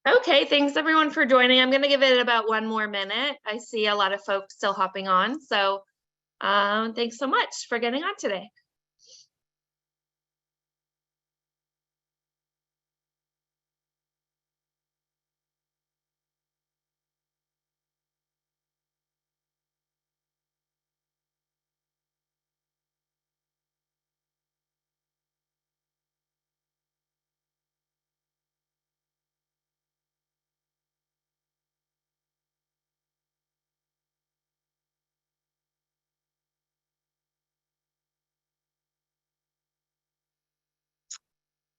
Okay, thanks everyone for joining. I'm going to give it about one more minute. I see a lot of folks still hopping on, so thanks so much for getting on today.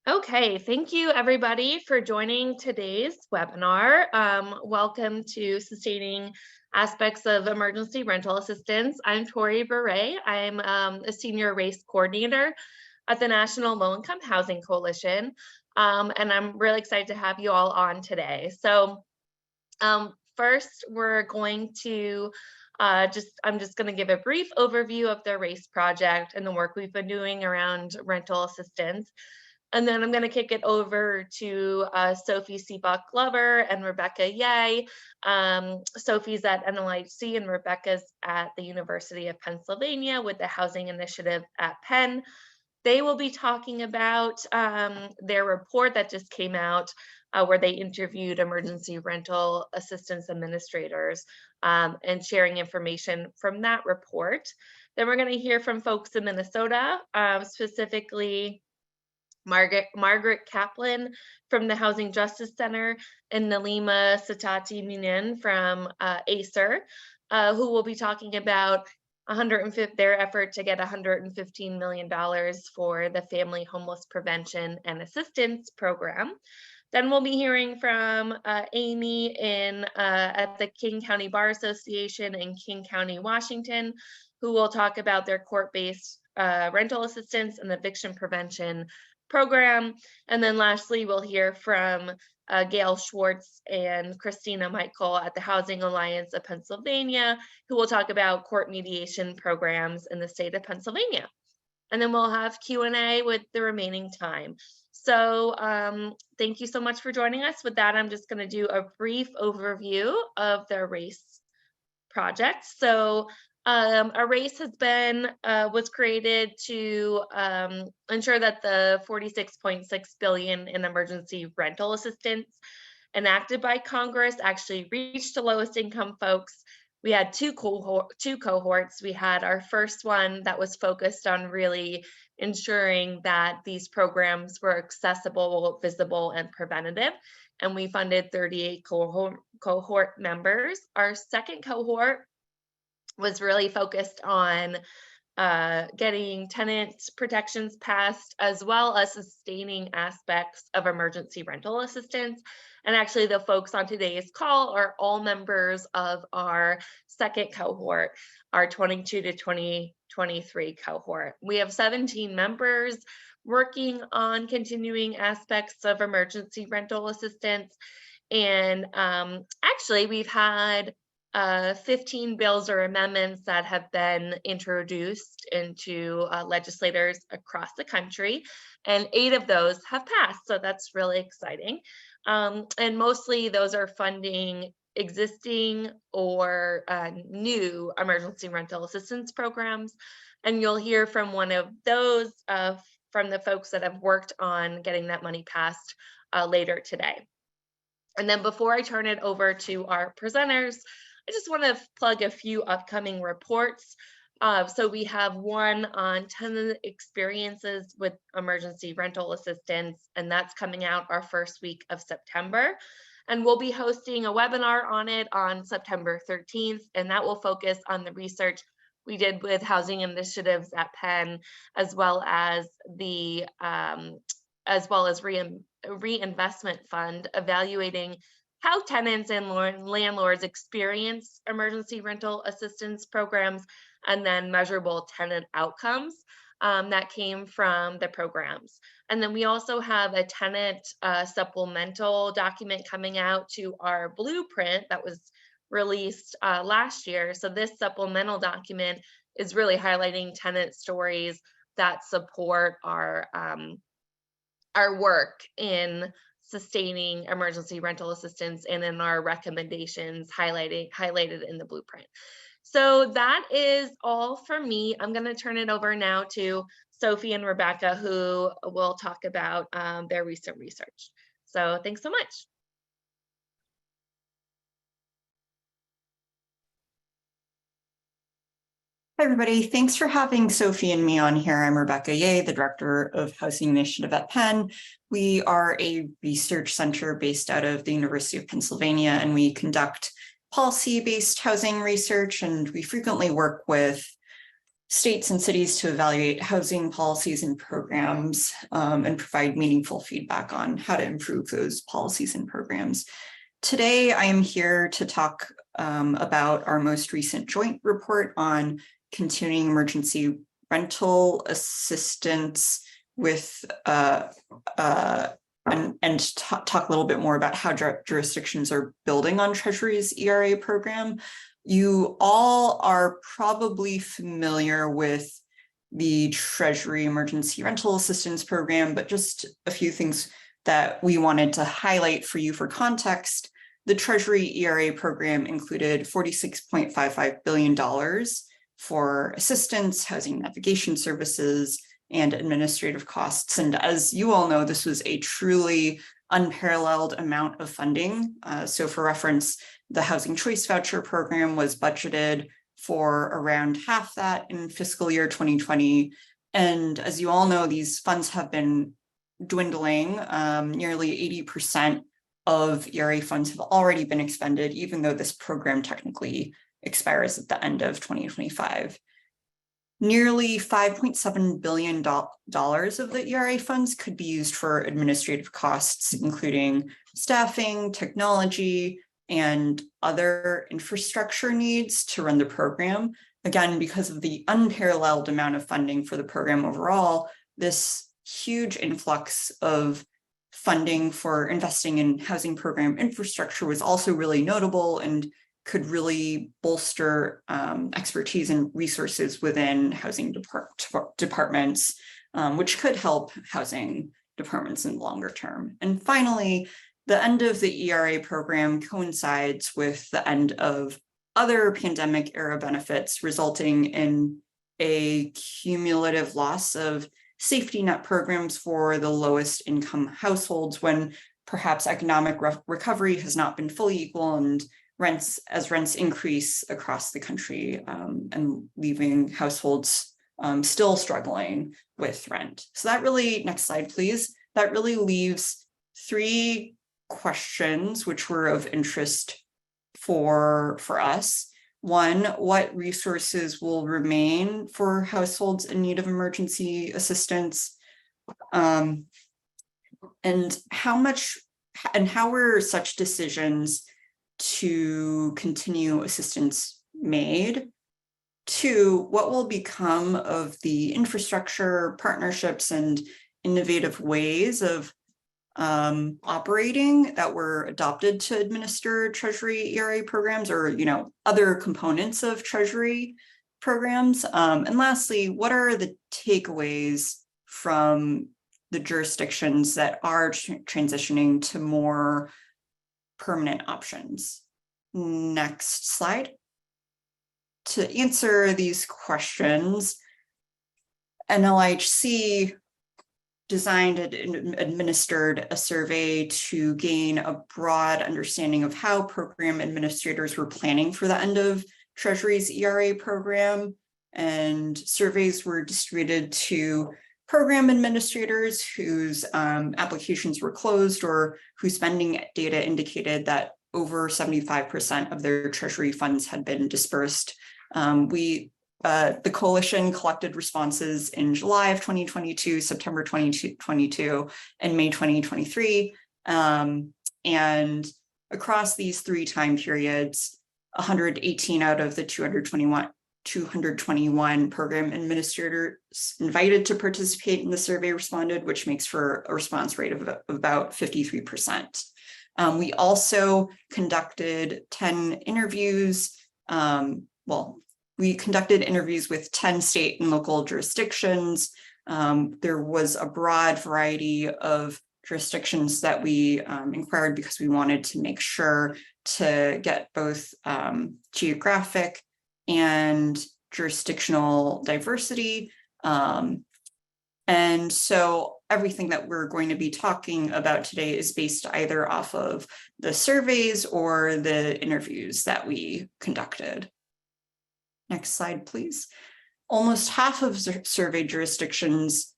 Okay, thank you everybody for joining today's webinar. Welcome to Sustaining Aspects of Emergency Rental Assistance. I'm Tori Beret. I'm a senior race coordinator at the National Low Income Housing Coalition, and I'm really excited to have you all on today. So first, we're going to I'm just going to give a brief overview of the RACE project and the work we've been doing around rental assistance. And then I'm going to kick it over to Sophie Seebach-Glover and Rebecca Yeh. Sophie's at NLIC and Rebecca's at the University of Pennsylvania with the Housing Initiative at Penn. They will be talking about their report that just came out where they interviewed emergency rental assistance administrators and sharing information from that report. Then we're going to hear from folks in Minnesota, specifically Margaret Kaplan from the Housing Justice Center and Nalima Satati Minen from ACER, who will be talking about their effort to get $115 million for the Family Homeless Prevention and Assistance Program. Then we'll be hearing from Amy at the King County Bar Association in King County, Washington, who will talk about their court-based rental assistance and eviction prevention program. And then lastly, we'll hear from Gail Schwartz and Christina Michael at the Housing Alliance of Pennsylvania, who will talk about court mediation programs in the state of Pennsylvania. And then we'll have Q&A with the remaining time. So thank you so much for joining us. With that, I'm just going to do a brief overview of the RACE project. So a RACE was created to ensure that the $46.6 billion in emergency rental assistance enacted by Congress actually reached the lowest income folks. We had two cohorts. We had our first one that was focused on really ensuring that these programs were accessible, visible, and preventative. And we funded 38 cohort members. Our second cohort was really focused on getting tenant protections passed, as well as sustaining aspects of emergency rental assistance. And actually the folks on today's call are all members of our second cohort, our 22 to 2023 cohort. We have 17 members working on continuing aspects of emergency rental assistance. And actually we've had 15 bills or amendments that have been introduced into legislators across the country, and 8 of those have passed. So that's really exciting. And mostly those are funding existing or new emergency rental assistance programs. And you'll hear from one of those from the folks that have worked on getting that money passed later today. And then before I turn it over to our presenters, I just want to plug a few upcoming reports. So we have one on tenant experiences with emergency rental assistance, and that's coming out our first week of September. And we'll be hosting a webinar on it on September 13th, and that will focus on the research we did with Housing Initiatives at Penn, as well as the Reinvestment Fund, evaluating how tenants and landlords experience emergency rental assistance programs, and then measurable tenant outcomes that came from the programs. And then we also have a tenant supplemental document coming out to our blueprint that was released last year. So this supplemental document is really highlighting tenant stories that support our work in sustaining emergency rental assistance and in our recommendations highlighted in the blueprint. So that is all for me. I'm going to turn it over now to Sophie and Rebecca, who will talk about their recent research. So thanks so much. Hi, everybody. Thanks for having Sophie and me on here. I'm Rebecca Ye, the Director of Housing Initiative at Penn. We are a research center based out of the University of Pennsylvania, and we conduct policy-based housing research, and we frequently work with states and cities to evaluate housing policies and programs and provide meaningful feedback on how to improve those policies and programs. Today, I am here to talk about our most recent joint report on continuing emergency rental assistance with talk a little bit more about how jurisdictions are building on Treasury's ERA program. You all are probably familiar with the Treasury Emergency Rental Assistance Program, but just a few things that we wanted to highlight for you for context. The Treasury ERA program included $46.55 billion for assistance, housing navigation services, and administrative costs. And as you all know, this was a truly unparalleled amount of funding. So for reference, the Housing Choice Voucher program was budgeted for around half that in fiscal year 2020. And as you all know, these funds have been dwindling. Nearly 80% of ERA funds have already been expended, even though this program technically expires at the end of 2025. Nearly $5.7 billion of the ERA funds could be used for administrative costs, including staffing, technology, and other infrastructure needs to run the program. Again, because of the unparalleled amount of funding for the program overall, this huge influx of funding for investing in housing program infrastructure was also really notable and could really bolster expertise and resources within housing departments, which could help housing departments in the longer term. And finally, the end of the ERA program coincides with the end of other pandemic era benefits, resulting in a cumulative loss of safety net programs for the lowest income households when perhaps economic recovery has not been fully equal and rents increase across the country and leaving households still struggling with rent. So that really, next slide, please. That really leaves three questions which were of interest for us. One, what resources will remain for households in need of emergency assistance? And how were such decisions to continue assistance made? Two, what will become of the infrastructure, partnerships, and innovative ways of operating that were adopted to administer Treasury ERA programs, or other components of Treasury programs? And lastly, what are the takeaways from the jurisdictions that are transitioning to more permanent options? Next slide. To answer these questions, NLIHC designed and administered a survey to gain a broad understanding of how program administrators were planning for the end of Treasury's ERA program. And surveys were distributed to program administrators whose applications were closed or whose spending data indicated that over 75% of their Treasury funds had been dispersed. The coalition collected responses in July of 2022, September 2022, and May 2023. And across these three time periods, 118 out of the 221 program administrators invited to participate in the survey responded, which makes for a response rate of about 53%. We also conducted 10 interviews. We conducted interviews with 10 state and local jurisdictions. There was a broad variety of jurisdictions that we inquired because we wanted to make sure to get both geographic and jurisdictional diversity. And so everything that we're going to be talking about today is based either off of the surveys or the interviews that we conducted. Next slide, please. Almost half of survey jurisdictions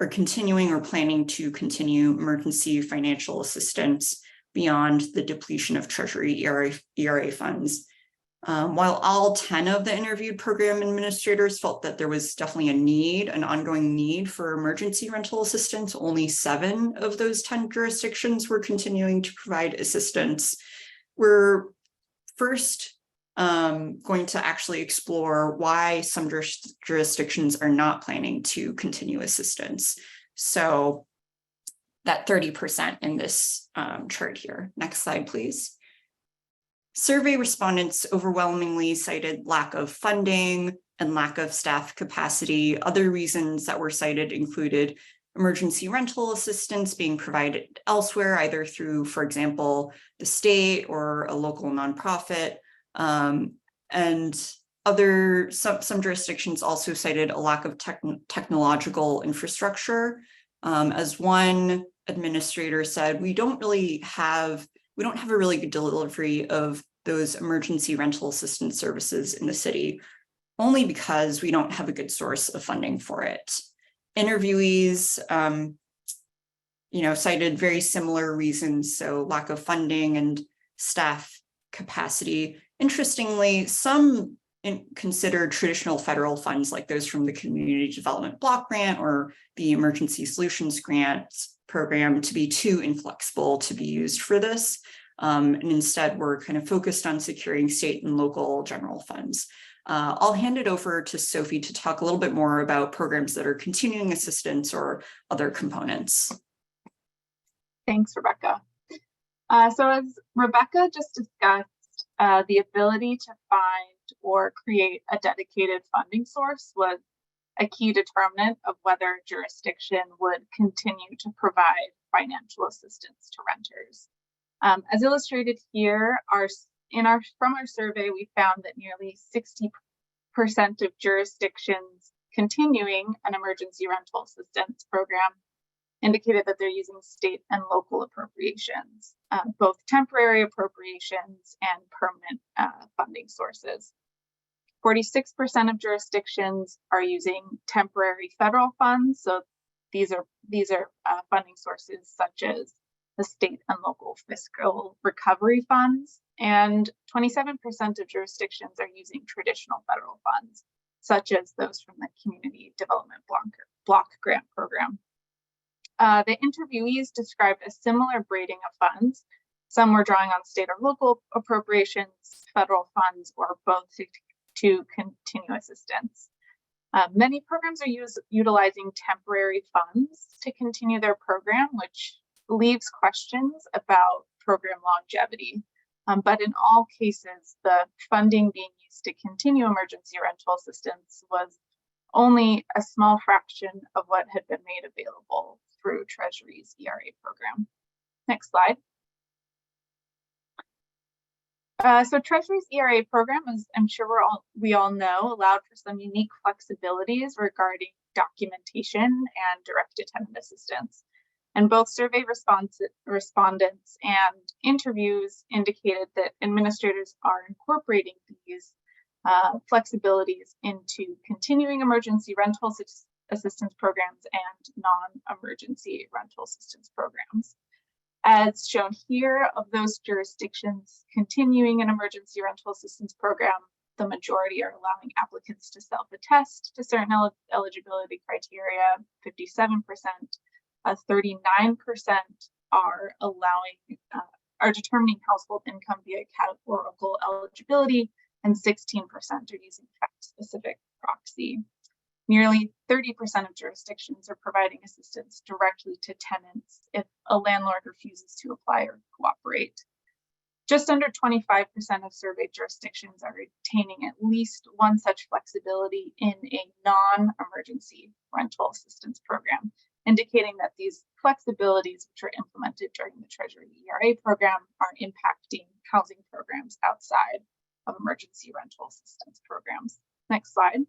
are continuing or planning to continue emergency financial assistance beyond the depletion of Treasury ERA funds. While all 10 of the interviewed program administrators felt that there was definitely an ongoing need for emergency rental assistance, only 7 of those 10 jurisdictions were continuing to provide assistance. We're first going to actually explore why some jurisdictions are not planning to continue assistance. So that 30% in this chart here. Next slide, please. Survey respondents overwhelmingly cited lack of funding and lack of staff capacity. Other reasons that were cited included emergency rental assistance being provided elsewhere, either through, for example, the state or a local nonprofit. And some jurisdictions also cited a lack of technological infrastructure. As one administrator said, we don't have a really good delivery of those emergency rental assistance services in the city, only because we don't have a good source of funding for it. Interviewees, cited very similar reasons, so lack of funding and staff capacity. Interestingly, some consider traditional federal funds like those from the Community Development Block Grant or the Emergency Solutions Grant program to be too inflexible to be used for this. And instead, we're kind of focused on securing state and local general funds. I'll hand it over to Sophie to talk a little bit more about programs that are continuing assistance or other components. Thanks, Rebecca. So as Rebecca just discussed, the ability to find or create a dedicated funding source was a key determinant of whether a jurisdiction would continue to provide financial assistance to renters. As illustrated here, from our survey, we found that nearly 60% of jurisdictions continuing an emergency rental assistance program indicated that they're using state and local appropriations, both temporary appropriations and permanent funding sources. 46% of jurisdictions are using temporary federal funds. So these are funding sources such as the state and local fiscal recovery funds. And 27% of jurisdictions are using traditional federal funds, such as those from the Community Development Block Grant Program. The interviewees described a similar braiding of funds. Some were drawing on state or local appropriations, federal funds, or both to continue assistance. Many programs are utilizing temporary funds to continue their program, which leaves questions about program longevity. But in all cases, the funding being used to continue emergency rental assistance was only a small fraction of what had been made available through Treasury's ERA program. Next slide. So Treasury's ERA program, as I'm sure we all know, allowed for some unique flexibilities regarding documentation and direct attendant assistance. And both survey respondents and interviews indicated that administrators are incorporating these flexibilities into continuing emergency rental assistance programs and non-emergency rental assistance programs. As shown here, of those jurisdictions continuing an emergency rental assistance program, the majority are allowing applicants to self-attest to certain eligibility criteria, 57%, 39% are determining household income via categorical eligibility, and 16% are using fact-specific proxy. Nearly 30% of jurisdictions are providing assistance directly to tenants if a landlord refuses to apply or cooperate. Just under 25% of surveyed jurisdictions are retaining at least one such flexibility in a non-emergency rental assistance program. indicating that these flexibilities which were implemented during the Treasury ERA program are impacting housing programs outside of emergency rental assistance programs. Next slide.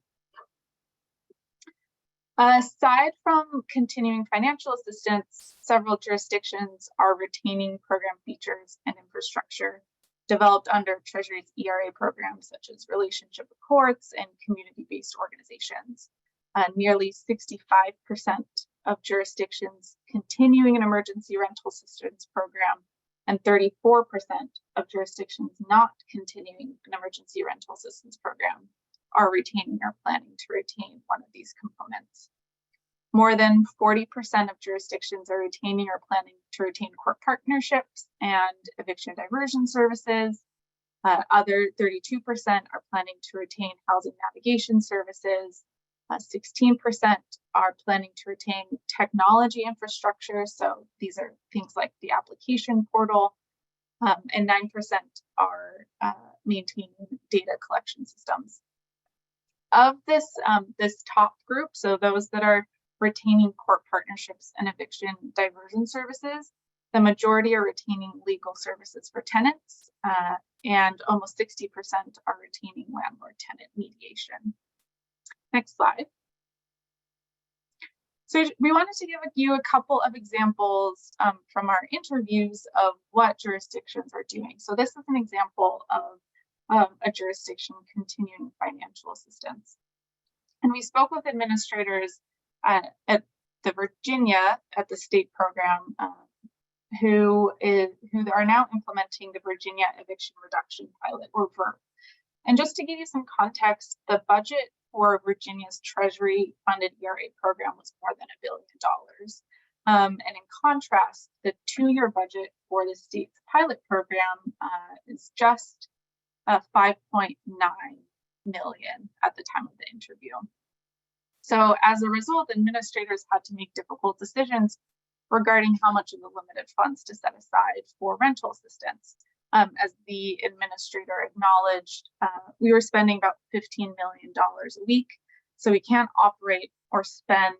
Aside from continuing financial assistance, several jurisdictions are retaining program features and infrastructure developed under Treasury's ERA programs, such as relationship with courts and community-based organizations. Nearly 65% of jurisdictions continuing an emergency rental assistance program and 34% of jurisdictions not continuing an emergency rental assistance program are retaining or planning to retain one of these components. More than 40% of jurisdictions are retaining or planning to retain court partnerships and eviction diversion services. Other 32% are planning to retain housing navigation services. 16% are planning to retain technology infrastructure. So these are things like the application portal, and 9% are maintaining data collection systems. Of this, this top group, so those that are retaining court partnerships and eviction diversion services, the majority are retaining legal services for tenants, and almost 60% are retaining landlord-tenant mediation. Next slide. So we wanted to give you a couple of examples from our interviews of what jurisdictions are doing. So this is an example of a jurisdiction continuing financial assistance. And we spoke with administrators at the Virginia, at the state program, who are now implementing the Virginia Eviction Reduction Pilot, or VERP. And just to give you some context, the budget for Virginia's Treasury funded ERA program was more than $1 billion. And in contrast, the 2-year budget for the state's pilot program is just $5.9 million at the time of the interview. So as a result, administrators had to make difficult decisions regarding how much of the limited funds to set aside for rental assistance. As the administrator acknowledged, we were spending about $15 million a week, so we can't operate or spend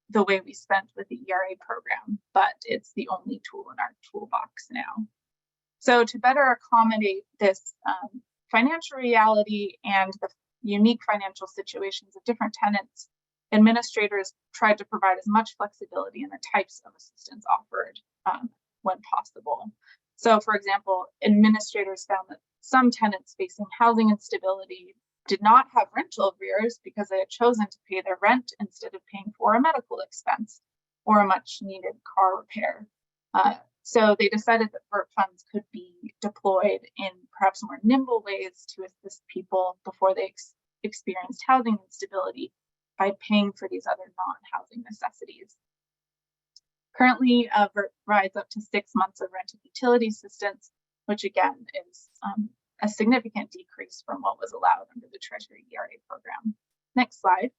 the way we spent with the ERA program, but it's the only tool in our toolbox now. So to better accommodate this financial reality and the unique financial situations of different tenants, administrators tried to provide as much flexibility in the types of assistance offered when possible. So, for example, administrators found that some tenants facing housing instability did not have rental arrears because they had chosen to pay their rent instead of paying for a medical expense or a much needed car repair. So they decided that VERP funds could be deployed in perhaps more nimble ways to assist people before they experienced housing instability by paying for these other non-housing necessities. Currently, VERP provides up to 6 months of rent and utility assistance, which again is a significant decrease from what was allowed under the Treasury ERA program. Next slide.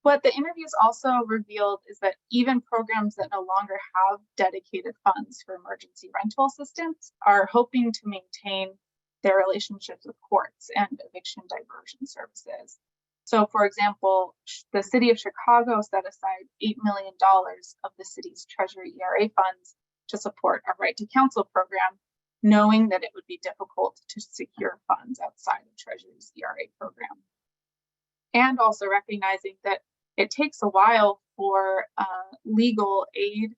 What the interviews also revealed is that even programs that no longer have dedicated funds for emergency rental assistance are hoping to maintain their relationships with courts and eviction diversion services. So, for example, the city of Chicago set aside $8 million of the city's Treasury ERA funds to support a right to counsel program, knowing that it would be difficult to secure funds outside of Treasury's ERA program. And also recognizing that it takes a while for legal aid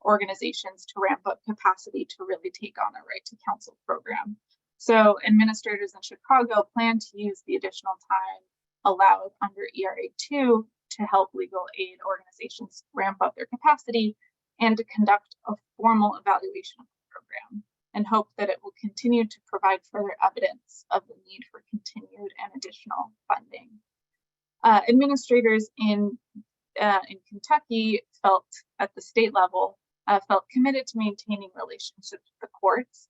organizations to ramp up capacity to really take on a right to counsel program. So administrators in Chicago plan to use the additional time allowed under ERA 2 to help legal aid organizations ramp up their capacity and to conduct a formal evaluation of the program, and hope that it will continue to provide further evidence of the need for continued and additional funding. Administrators in Kentucky felt at the state level felt committed to maintaining relationships with the courts.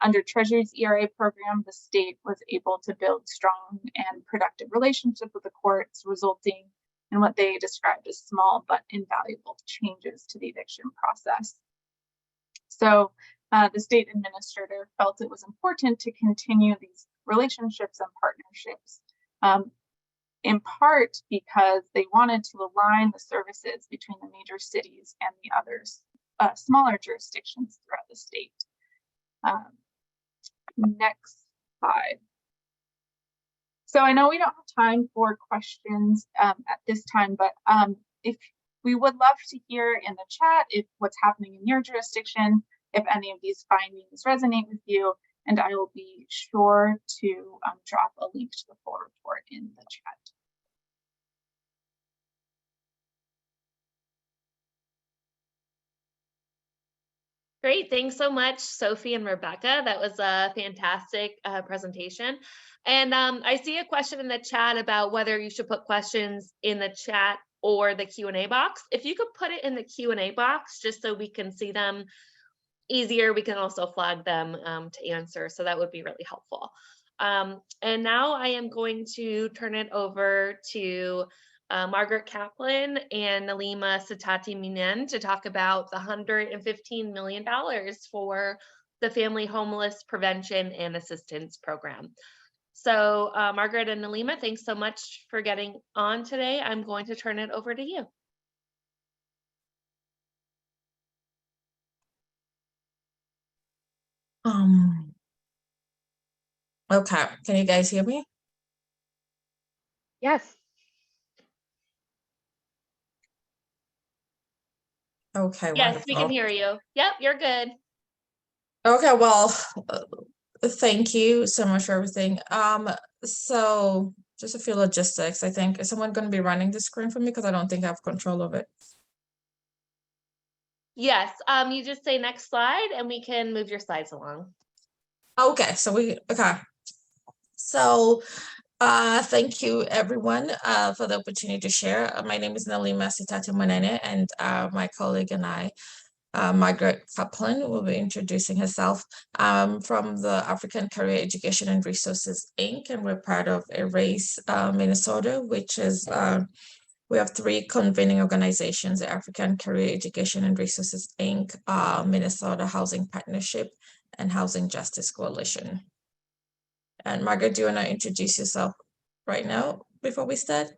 Under Treasury's ERA program, the state was able to build strong and productive relationships with the courts, resulting in what they described as small but invaluable changes to the eviction process. So the state administrator felt it was important to continue these relationships and partnerships in part because they wanted to align the services between the major cities and the others, smaller jurisdictions throughout the state. Next slide. So I know we don't have time for questions at this time, but if we would love to hear in the chat if what's happening in your jurisdiction, if any of these findings resonate with you, and I will be sure to drop a link to the full report in the chat. Great, thanks so much, Sophie and Rebecca. That was a fantastic presentation. And I see a question in the chat about whether you should put questions in the chat or the Q&A box. If you could put it in the Q&A box, just so we can see them easier, we can also flag them to answer. So that would be really helpful. And now I am going to turn it over to Margaret Kaplan and Nalima Sitati-Minen to talk about the $115 million for the Family Homeless Prevention and Assistance Program. So Margaret and Nalima, thanks so much for getting on today. I'm going to turn it over to you. Okay, can you guys hear me? Yes. Okay, Yes, wonderful. we can hear you. Yep, you're good. Okay, well, thank you so much for everything. So just a few logistics, I think. Is someone going to be running the screen for me? Because I don't think I have control of it. Yes, you just say next slide and we can move your slides along. Okay, so thank you everyone for the opportunity to share. My name is Nalima Sitati-Minen, and my colleague and I, Margaret Kaplan, will be introducing herself from the African Career Education and Resources, Inc., and we're part of Erase Minnesota, which is, we have three convening organizations: the African Career Education and Resources, Inc., Minnesota Housing Partnership, and Housing Justice Coalition. And Margaret, do you want to introduce yourself right now before we start?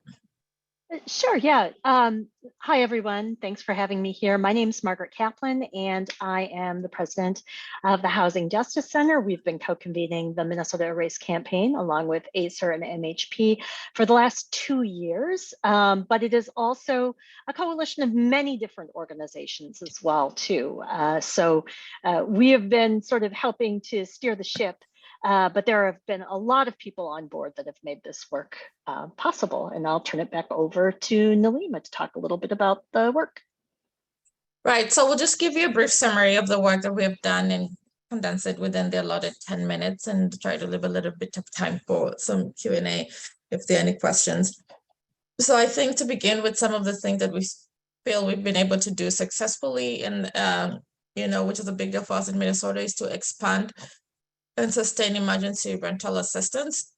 Sure, yeah. Hi, everyone. Thanks for having me here. My name is Margaret Kaplan, and I am the president of the Housing Justice Center. We've been co-convening the Minnesota Erase campaign along with ACER and MHP for the last 2 years, but it is also a coalition of many different organizations as well, too. So we have been sort of helping to steer the ship. But there have been a lot of people on board that have made this work possible. And I'll turn it back over to Nalima to talk a little bit about the work. Right, so we'll just give you a brief summary of the work that we have done and condense it within the allotted 10 minutes and try to leave a little bit of time for some Q&A if there are any questions. So I think to begin with, some of the things that we feel we've been able to do successfully, and which is a big deal for us in Minnesota, is to expand and sustain emergency rental assistance.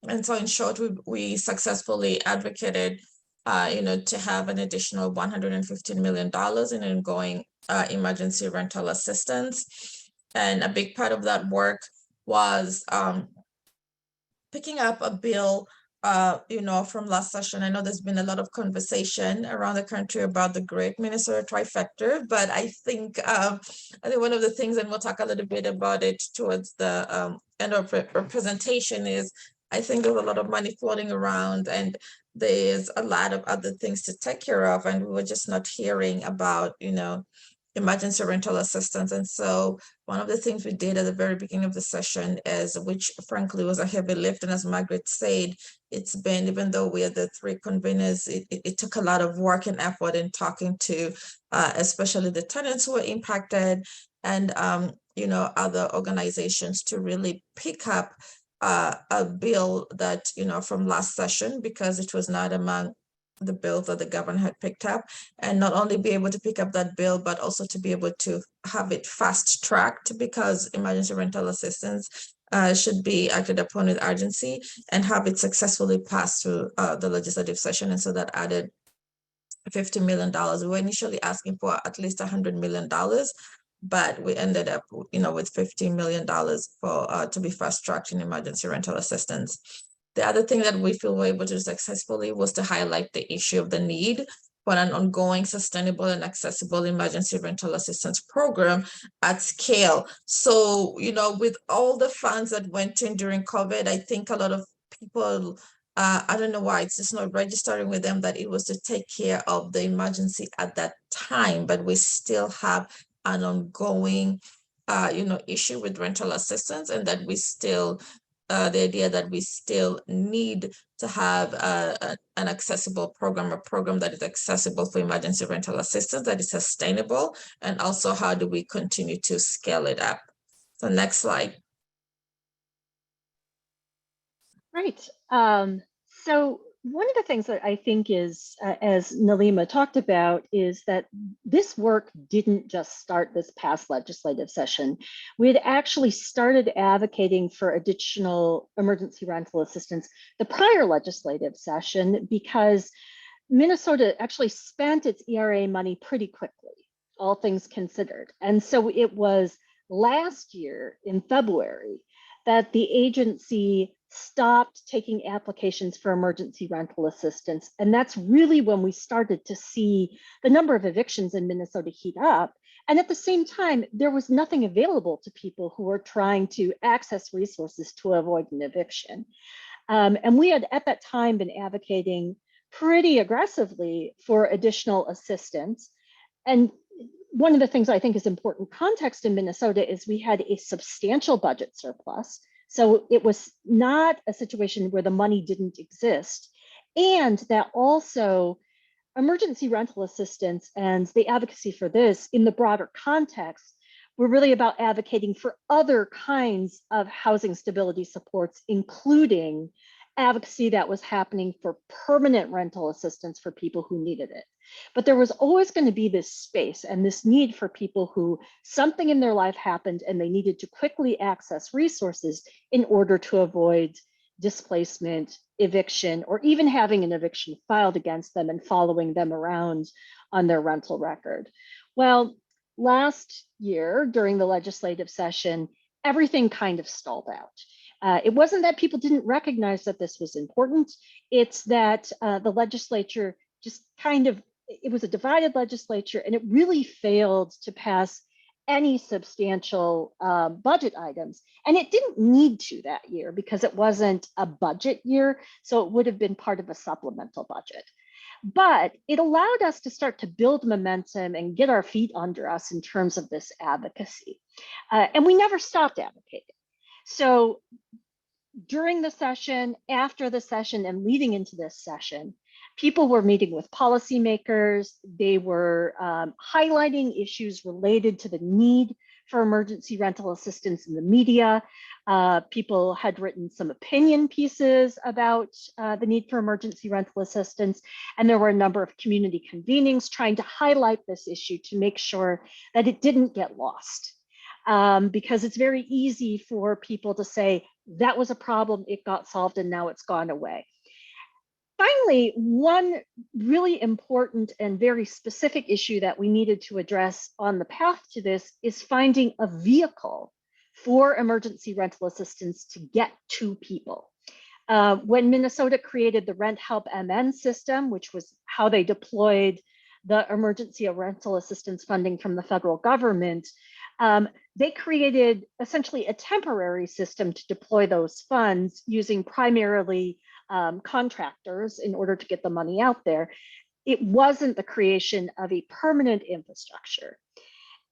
And so in short, we successfully advocated, to have an additional $115 million in ongoing emergency rental assistance. And a big part of that work was picking up a bill from last session. I know there's been a lot of conversation around the country about the great Minnesota trifecta, but I think one of the things, and we'll talk a little bit about it towards the end of presentation, is I think there's a lot of money floating around and there's a lot of other things to take care of, and we were just not hearing about, emergency rental assistance. And so one of the things we did at the very beginning of the session which frankly was a heavy lift, and as Margaret said, it's been, even though we are the three conveners, it took a lot of work and effort in talking to especially the tenants who were impacted and other organizations to really pick up a bill that from last session, because it was not among the bills that the governor had picked up, and not only be able to pick up that bill, but also to be able to have it fast tracked, because emergency rental assistance should be acted upon with urgency, and have it successfully passed through the legislative session. And so that added $50 million. We were initially asking for at least $100 million, but we ended up, with $15 million for to be fast tracked in emergency rental assistance. The other thing that we feel we're able to do successfully was to highlight the issue of the need for an ongoing, sustainable, and accessible emergency rental assistance program at scale. So, you know, with all the funds that went in during COVID, I think a lot of people, I don't know why it's just not registering with them that it was to take care of the emergency at that time, but we still have an ongoing, you know, issue with rental assistance, and that we still, the idea that we still need to have an accessible program, a program that is accessible for emergency rental assistance, that is sustainable, and also how do we continue to scale it up. So next slide. Right. So one of the things that I think is, as Nalima talked about, is that this work didn't just start this past legislative session. We had actually started advocating for additional emergency rental assistance the prior legislative session, because Minnesota actually spent its ERA money pretty quickly, all things considered. And so it was last year in February that the agency stopped taking applications for emergency rental assistance. And that's really when we started to see the number of evictions in Minnesota heat up. And at the same time, there was nothing available to people who were trying to access resources to avoid an eviction. And we had at that time been advocating pretty aggressively for additional assistance. And one of the things I think is important context in Minnesota is we had a substantial budget surplus. So it was not a situation where the money didn't exist. And that also emergency rental assistance and the advocacy for this in the broader context were really about advocating for other kinds of housing stability supports, including advocacy that was happening for permanent rental assistance for people who needed it. But there was always going to be this space and this need for people who something in their life happened and they needed to quickly access resources in order to avoid displacement, eviction, or even having an eviction filed against them and following them around on their rental record. Well, last year during the legislative session, everything kind of stalled out. It wasn't that people didn't recognize that this was important. It's that the legislature just kind of, it was a divided legislature, and it really failed to pass any substantial budget items. And it didn't need to that year because it wasn't a budget year. So it would have been part of a supplemental budget. But it allowed us to start to build momentum and get our feet under us in terms of this advocacy. And we never stopped advocating. So during the session, after the session, and leading into this session, people were meeting with policymakers. They were highlighting issues related to the need for emergency rental assistance in the media. People had written some opinion pieces about the need for emergency rental assistance. And there were a number of community convenings trying to highlight this issue to make sure that it didn't get lost. Because it's very easy for people to say, that was a problem, it got solved, and now it's gone away. Finally, one really important and very specific issue that we needed to address on the path to this is finding a vehicle for emergency rental assistance to get to people. When Minnesota created the Rent Help MN system, which was how they deployed the emergency rental assistance funding from the federal government, they created essentially a temporary system to deploy those funds using primarily contractors in order to get the money out there. It wasn't the creation of a permanent infrastructure.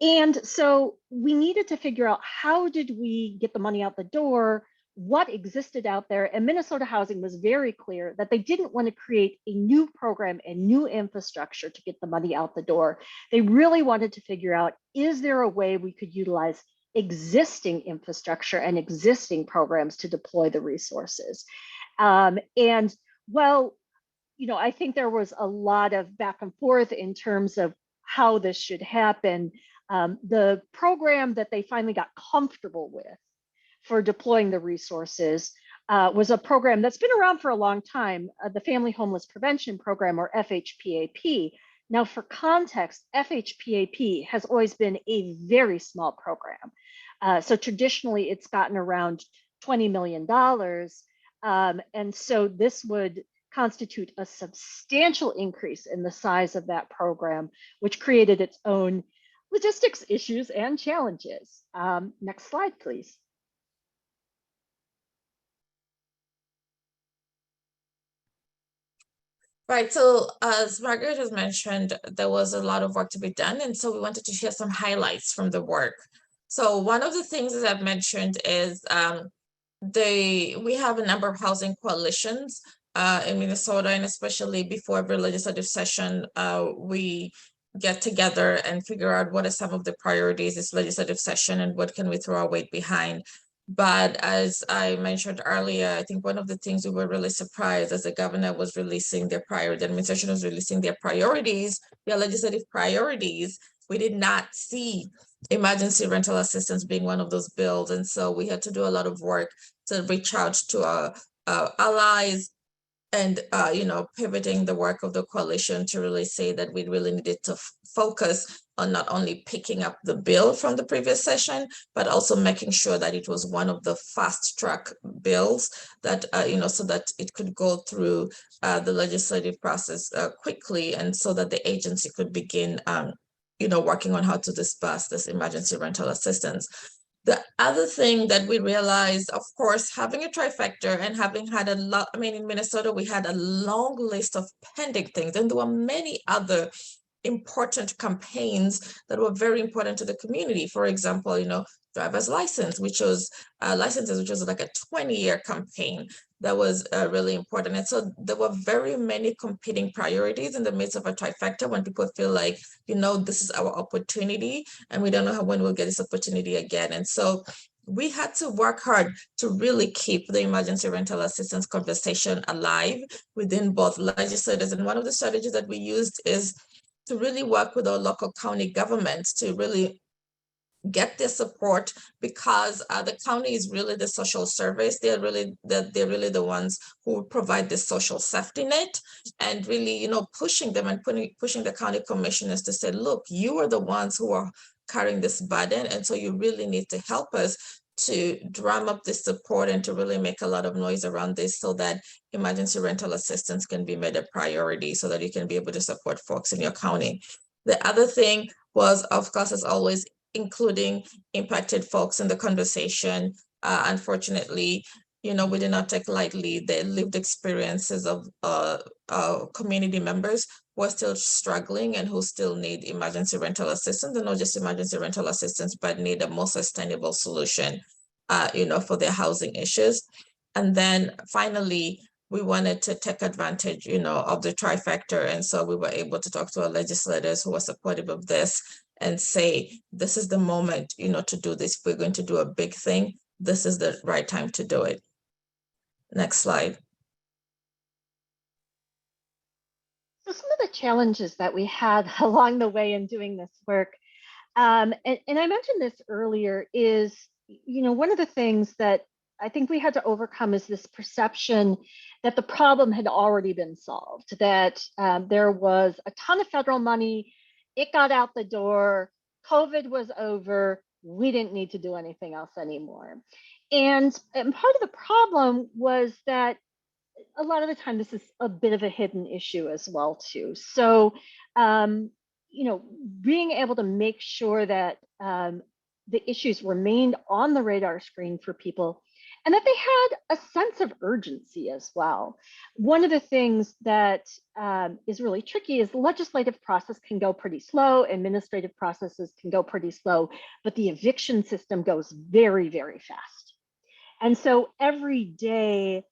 And so we needed to figure out, how did we get the money out the door? What existed out there? And Minnesota Housing was very clear that they didn't want to create a new program and new infrastructure to get the money out the door. They really wanted to figure out, is there a way we could utilize existing infrastructure and existing programs to deploy the resources? And well, you know, I think there was a lot of back and forth in terms of how this should happen. The program that they finally got comfortable with for deploying the resources was a program that's been around for a long time, the Family Homeless Prevention Program, or FHPAP. Now, for context, FHPAP has always been a very small program. So traditionally, it's gotten around $20 million. And so this would constitute a substantial increase in the size of that program, which created its own logistics issues and challenges. Next slide, please. Right, so as Margaret has mentioned, there was a lot of work to be done, and so we wanted to share some highlights from the work. So one of the things that I've mentioned is we have a number of housing coalitions in Minnesota, and especially before every legislative session, we get together and figure out what are some of the priorities this legislative session and what can we throw our weight behind. But as I mentioned earlier, I think one of the things we were really surprised as the governor was releasing the administration was releasing their priorities, their legislative priorities, we did not see emergency rental assistance being one of those bills. And so we had to do a lot of work to reach out to our allies and, pivoting the work of the coalition to really say that we really needed to focus on not only picking up the bill from the previous session, but also making sure that it was one of the fast track bills that, so that it could go through the legislative process quickly, and so that the agency could begin, working on how to disperse this emergency rental assistance. The other thing that we realized, of course, having a trifecta and having had a lot, in Minnesota, we had a long list of pending things, and there were many other important campaigns that were very important to the community. For example, driver's license, which was licenses, which was like a 20-year campaign that was really important. And so there were very many competing priorities in the midst of a trifecta when people feel like, this is our opportunity and we don't know when we'll get this opportunity again. And so we had to work hard to really keep the emergency rental assistance conversation alive within both legislators. And one of the strategies that we used is to really work with our local county governments to really get their support, because the county is really the social service. They're really the ones who provide the social safety net, and really, pushing them and pushing the county commissioners to say, look, you are the ones who are carrying this burden, and so you really need to help us to drum up this support and to really make a lot of noise around this, so that emergency rental assistance can be made a priority, so that you can be able to support folks in your county. The other thing was, of course, as always, including impacted folks in the conversation. Unfortunately, we did not take lightly the lived experiences of community members who are still struggling and who still need emergency rental assistance, and not just emergency rental assistance, but need a more sustainable solution, for their housing issues. And then finally, we wanted to take advantage, of the trifecta. And so we were able to talk to our legislators who were supportive of this and say, this is the moment, to do this. We're going to do a big thing. This is the right time to do it. Next slide. So some of the challenges that we had along the way in doing this work, and I mentioned this earlier, is, one of the things that I think we had to overcome is this perception that the problem had already been solved, that there was a ton of federal money, it got out the door, COVID was over, we didn't need to do anything else anymore. And part of the problem was that a lot of the time this is a bit of a hidden issue as well too. So, being able to make sure that the issues remained on the radar screen for people, and that they had a sense of urgency as well. One of the things that is really tricky is the legislative process can go pretty slow, administrative processes can go pretty slow, but the eviction system goes very, very fast. And so every day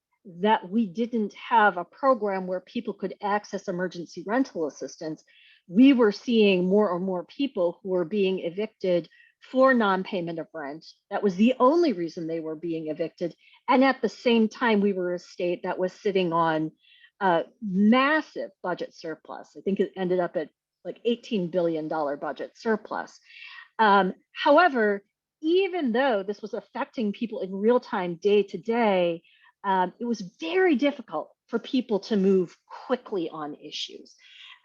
that we didn't have a program where people could access emergency rental assistance, we were seeing more and more people who were being evicted for non-payment of rent. That was the only reason they were being evicted. And at the same time, we were a state that was sitting on a massive budget surplus. I think it ended up at like $18 billion budget surplus. However, even though this was affecting people in real time, day to day, it was very difficult for people to move quickly on issues.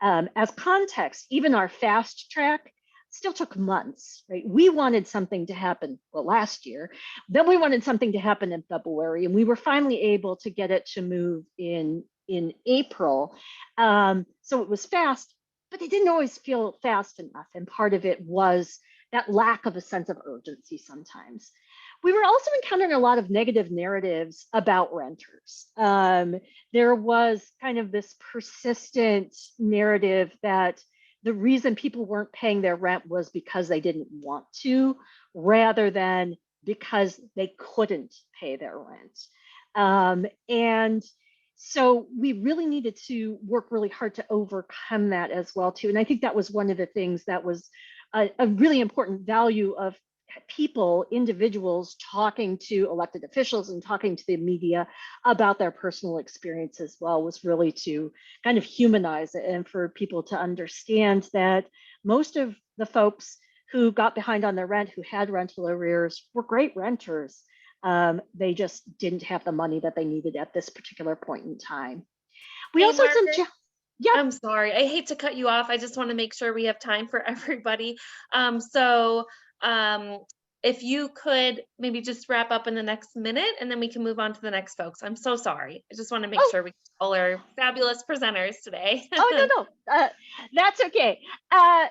As context, even our fast track still took months, right? We wanted something to happen, well, last year, then we wanted something to happen in February, and we were finally able to get it to move in April. So it was fast, but it didn't always feel fast enough. And part of it was that lack of a sense of urgency sometimes. We were also encountering a lot of negative narratives about renters. There was kind of this persistent narrative that the reason people weren't paying their rent was because they didn't want to, rather than because they couldn't pay their rent. And so we really needed to work really hard to overcome that as well too. And I think that was one of the things that was a really important value of people, individuals talking to elected officials and talking to the media about their personal experience as well, was really to kind of humanize it and for people to understand that most of the folks who got behind on their rent, who had rental arrears, were great renters. They just didn't have the money that they needed at this particular point in time. We Hey, also had some, Margaret, yeah. I'm sorry. I hate to cut you off. I just want to make sure we have time for everybody. So if you could maybe just wrap up in the next minute, and then we can move on to the next folks. I'm so sorry. I just want to make sure we all are fabulous presenters today. No, that's okay.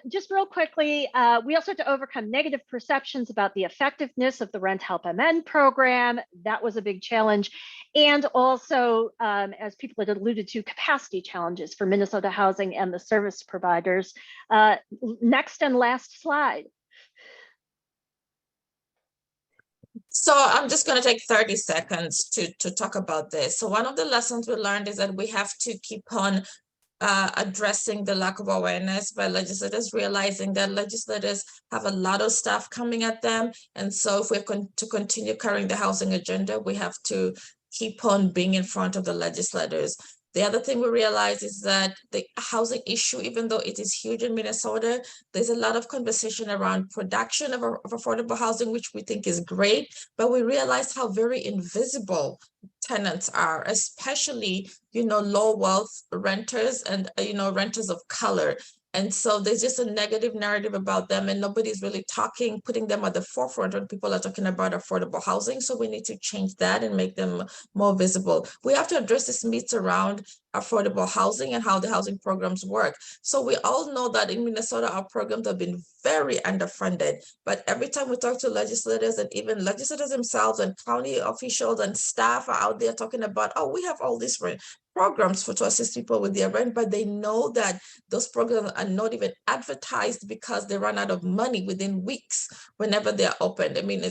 Just real quickly, we also had to overcome negative perceptions about the effectiveness of the Rent Help MN program. That was a big challenge. And also, as people had alluded to, capacity challenges for Minnesota Housing and the service providers. Next and last slide. So I'm just going to take 30 seconds to talk about this. So one of the lessons we learned is that we have to keep on addressing the lack of awareness by legislators, realizing that legislators have a lot of stuff coming at them. And so if we're going to continue carrying the housing agenda, we have to keep on being in front of the legislators. The other thing we realize is that the housing issue, even though it is huge in Minnesota, there's a lot of conversation around production of affordable housing, which we think is great, but we realize how very invisible tenants are, especially, low wealth renters and, renters of color. And so there's just a negative narrative about them, and nobody's really putting them at the forefront when people are talking about affordable housing. So we need to change that and make them more visible. We have to address these myths around affordable housing and how the housing programs work. So we all know that in Minnesota, our programs have been very underfunded, but every time we talk to legislators, and even legislators themselves and county officials and staff are out there talking about, oh, we have all these programs to assist people with their rent, but they know that those programs are not even advertised because they run out of money within weeks whenever they're opened. I mean,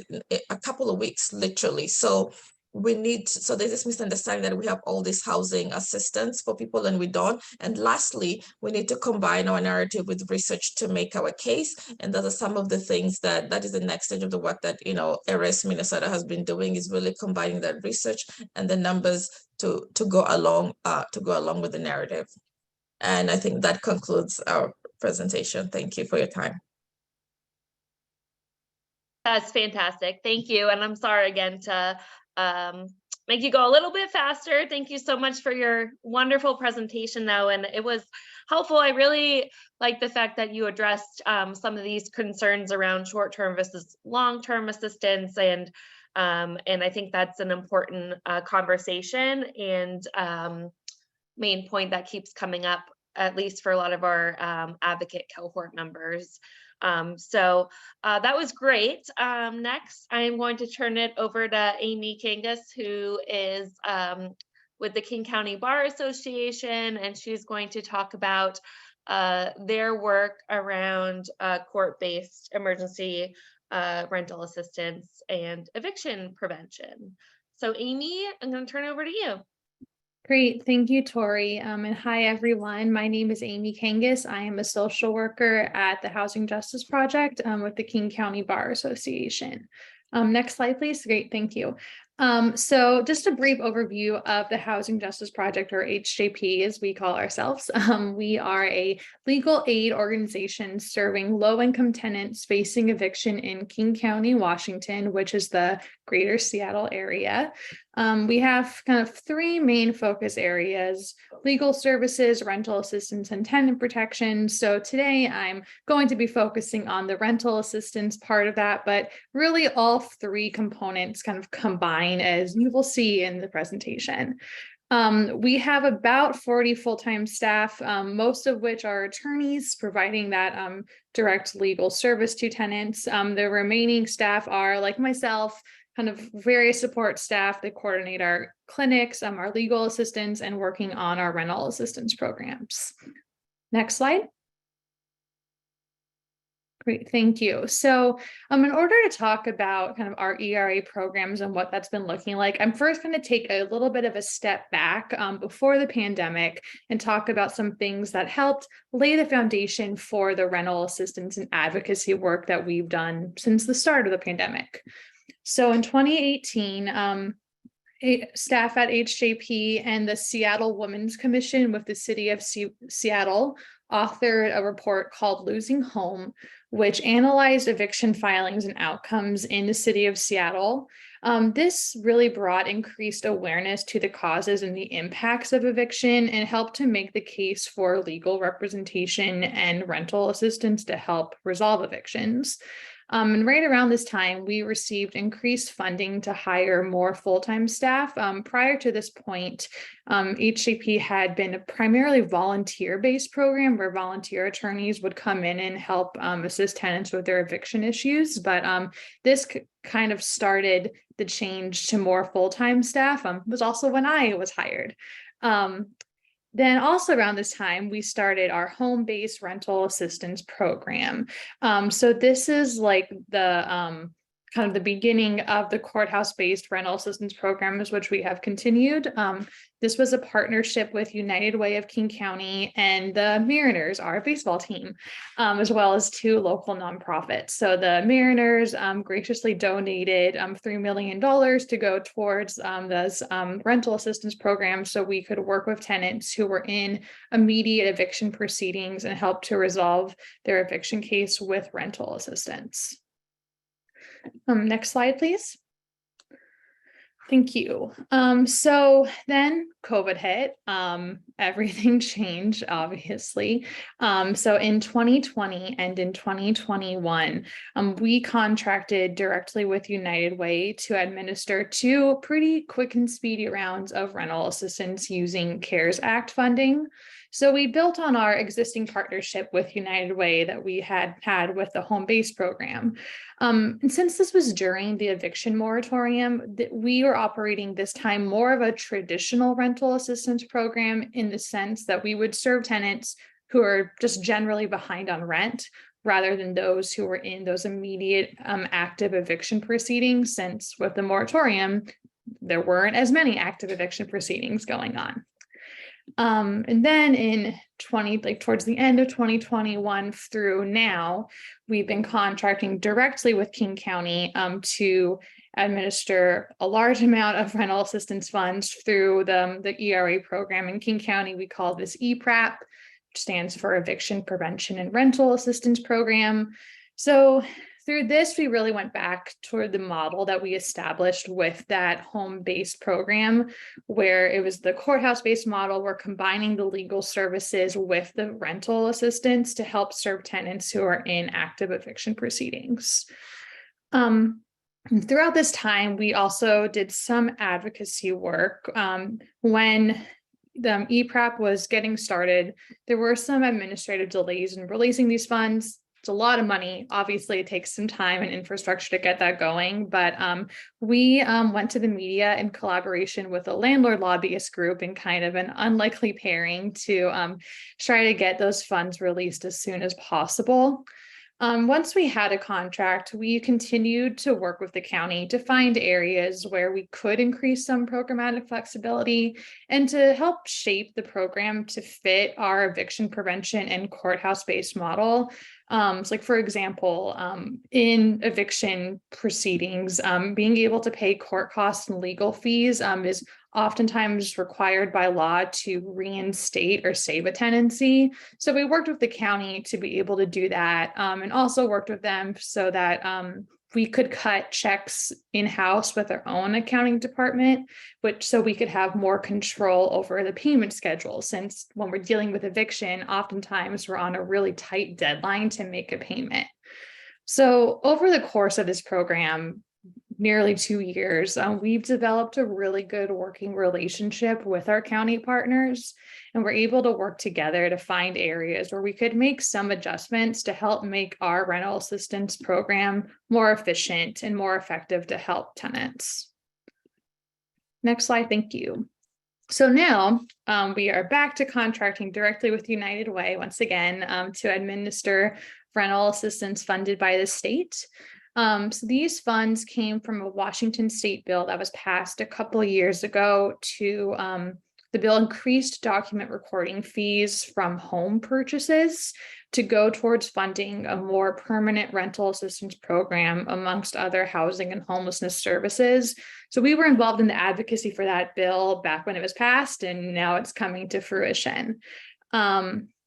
a couple of weeks, literally. So there's this misunderstanding that we have all this housing assistance for people and we don't. And lastly, we need to combine our narrative with research to make our case. And those are some of the things that is the next stage of the work that, ARIS Minnesota has been doing, is really combining that research and the numbers to go along with the narrative. And I think that concludes our presentation. Thank you for your time. That's fantastic. Thank you. And I'm sorry again to make you go a little bit faster. Thank you so much for your wonderful presentation though. And it was helpful. I really like the fact that you addressed some of these concerns around short-term versus long-term assistance. And I think that's an important conversation and main point that keeps coming up, at least for a lot of our advocate cohort members. So that was great. Next, I'm going to turn it over to Amy Kangas, who is with the King County Bar Association, and she's going to talk about their work around court-based emergency rental assistance and eviction prevention. So Amy, I'm going to turn it over to you. Great. Thank you, Tori. And hi, everyone. My name is Amy Kangas. I am a social worker at the Housing Justice Project with the King County Bar Association. Next slide, please. Great. Thank you. So just a brief overview of the Housing Justice Project, or HJP as we call ourselves. We are a legal aid organization serving low-income tenants facing eviction in King County, Washington, which is the greater Seattle area. We have kind of three main focus areas: legal services, rental assistance, and tenant protection. So today I'm going to be focusing on the rental assistance part of that, but really all three components kind of combine, as you will see in the presentation. We have about 40 full-time staff, most of which are attorneys providing that direct legal service to tenants. The remaining staff are, like myself, kind of various support staff that coordinate our clinics, our legal assistants, and working on our rental assistance programs. Next slide. Great, thank you. So in order to talk about kind of our ERA programs and what that's been looking like, I'm first going to take a little bit of a step back before the pandemic and talk about some things that helped lay the foundation for the rental assistance and advocacy work that we've done since the start of the pandemic. So in 2018, staff at HJP and the Seattle Women's Commission with the City of Seattle authored a report called Losing Home, which analyzed eviction filings and outcomes in the City of Seattle. This really brought increased awareness to the causes and the impacts of eviction and helped to make the case for legal representation and rental assistance to help resolve evictions. And right around this time, we received increased funding to hire more full-time staff. Prior to this point, HCP had been a primarily volunteer-based program where volunteer attorneys would come in and help assist tenants with their eviction issues. But this kind of started the change to more full-time staff. Was also when I was hired. Then also around this time, we started our home-based rental assistance program. So this is like the kind of the beginning of the courthouse-based rental assistance programs, which we have continued. This was a partnership with United Way of King County and the Mariners, our baseball team, as well as two local nonprofits. So the Mariners graciously donated $3 million to go towards those rental assistance programs so we could work with tenants who were in immediate eviction proceedings and help to resolve their eviction case with rental assistance. Next slide, please. Thank you. So then COVID hit, everything changed, obviously. So in 2020 and in 2021, we contracted directly with United Way to administer 2 pretty quick and speedy rounds of rental assistance using CARES Act funding. So we built on our existing partnership with United Way that we had with the home-based program. And since this was during the eviction moratorium, we were operating this time more of a traditional rental assistance program in the sense that we would serve tenants who are just generally behind on rent rather than those who were in those immediate active eviction proceedings, since with the moratorium, there weren't as many active eviction proceedings going on. And then in towards the end of 2021 through now, we've been contracting directly with King County to administer a large amount of rental assistance funds through the ERA program. In King County, we call this EPRAP, which stands for Eviction Prevention and Rental Assistance Program. So through this, we really went back toward the model that we established with that home-based program, where it was the courthouse-based model. We're combining the legal services with the rental assistance to help serve tenants who are in active eviction proceedings. Throughout this time, we also did some advocacy work. When the EPRAP was getting started, there were some administrative delays in releasing these funds. It's a lot of money. Obviously, it takes some time and infrastructure to get that going, but we went to the media in collaboration with a landlord lobbyist group in kind of an unlikely pairing to try to get those funds released as soon as possible. Once we had a contract, we continued to work with the county to find areas where we could increase some programmatic flexibility and to help shape the program to fit our eviction prevention and courthouse-based model. So like, for example, in eviction proceedings, being able to pay court costs and legal fees is oftentimes required by law to reinstate or save a tenancy. So we worked with the county to be able to do that, and also worked with them so that we could cut checks in-house with our own accounting department, so we could have more control over the payment schedule, since when we're dealing with eviction, oftentimes we're on a really tight deadline to make a payment. So over the course of this program, nearly 2 years, we've developed a really good working relationship with our county partners, and we're able to work together to find areas where we could make some adjustments to help make our rental assistance program more efficient and more effective to help tenants. Next slide, thank you. So now we are back to contracting directly with United Way once again to administer rental assistance funded by the state. So these funds came from a Washington state bill that was passed a couple of years ago to the bill increased document recording fees from home purchases to go towards funding a more permanent rental assistance program amongst other housing and homelessness services. So we were involved in the advocacy for that bill back when it was passed, and now it's coming to fruition.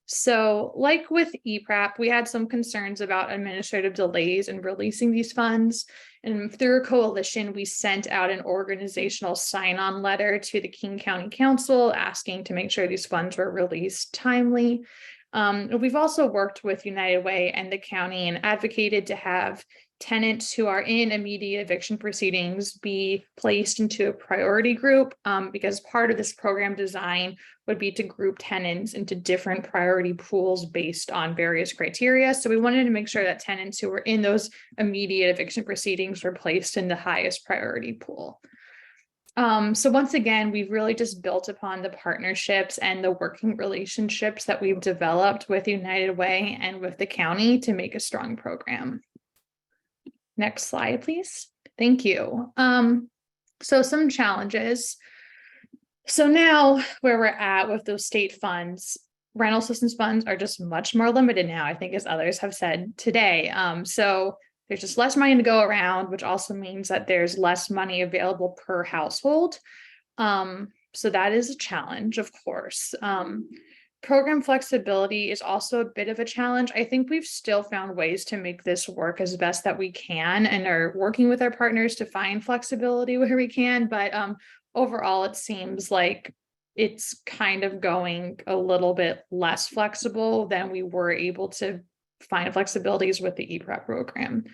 So like with EPRAP, we had some concerns about administrative delays in releasing these funds. And through a coalition, we sent out an organizational sign-on letter to the King County Council asking to make sure these funds were released timely. We've also worked with United Way and the county and advocated to have tenants who are in immediate eviction proceedings be placed into a priority group, because part of this program design would be to group tenants into different priority pools based on various criteria. So we wanted to make sure that tenants who were in those immediate eviction proceedings were placed in the highest priority pool. So once again, we've really just built upon the partnerships and the working relationships that we've developed with United Way and with the county to make a strong program. Next slide, please. Thank you. So some challenges. So now where we're at with those state funds, rental assistance funds are just much more limited now, I think, as others have said today. So there's just less money to go around, which also means that there's less money available per household. So that is a challenge, of course. Program flexibility is also a bit of a challenge. I think we've still found ways to make this work as best that we can and are working with our partners to find flexibility where we can. But overall, it seems like it's kind of going a little bit less flexible than we were able to find flexibilities with the EPRAP program.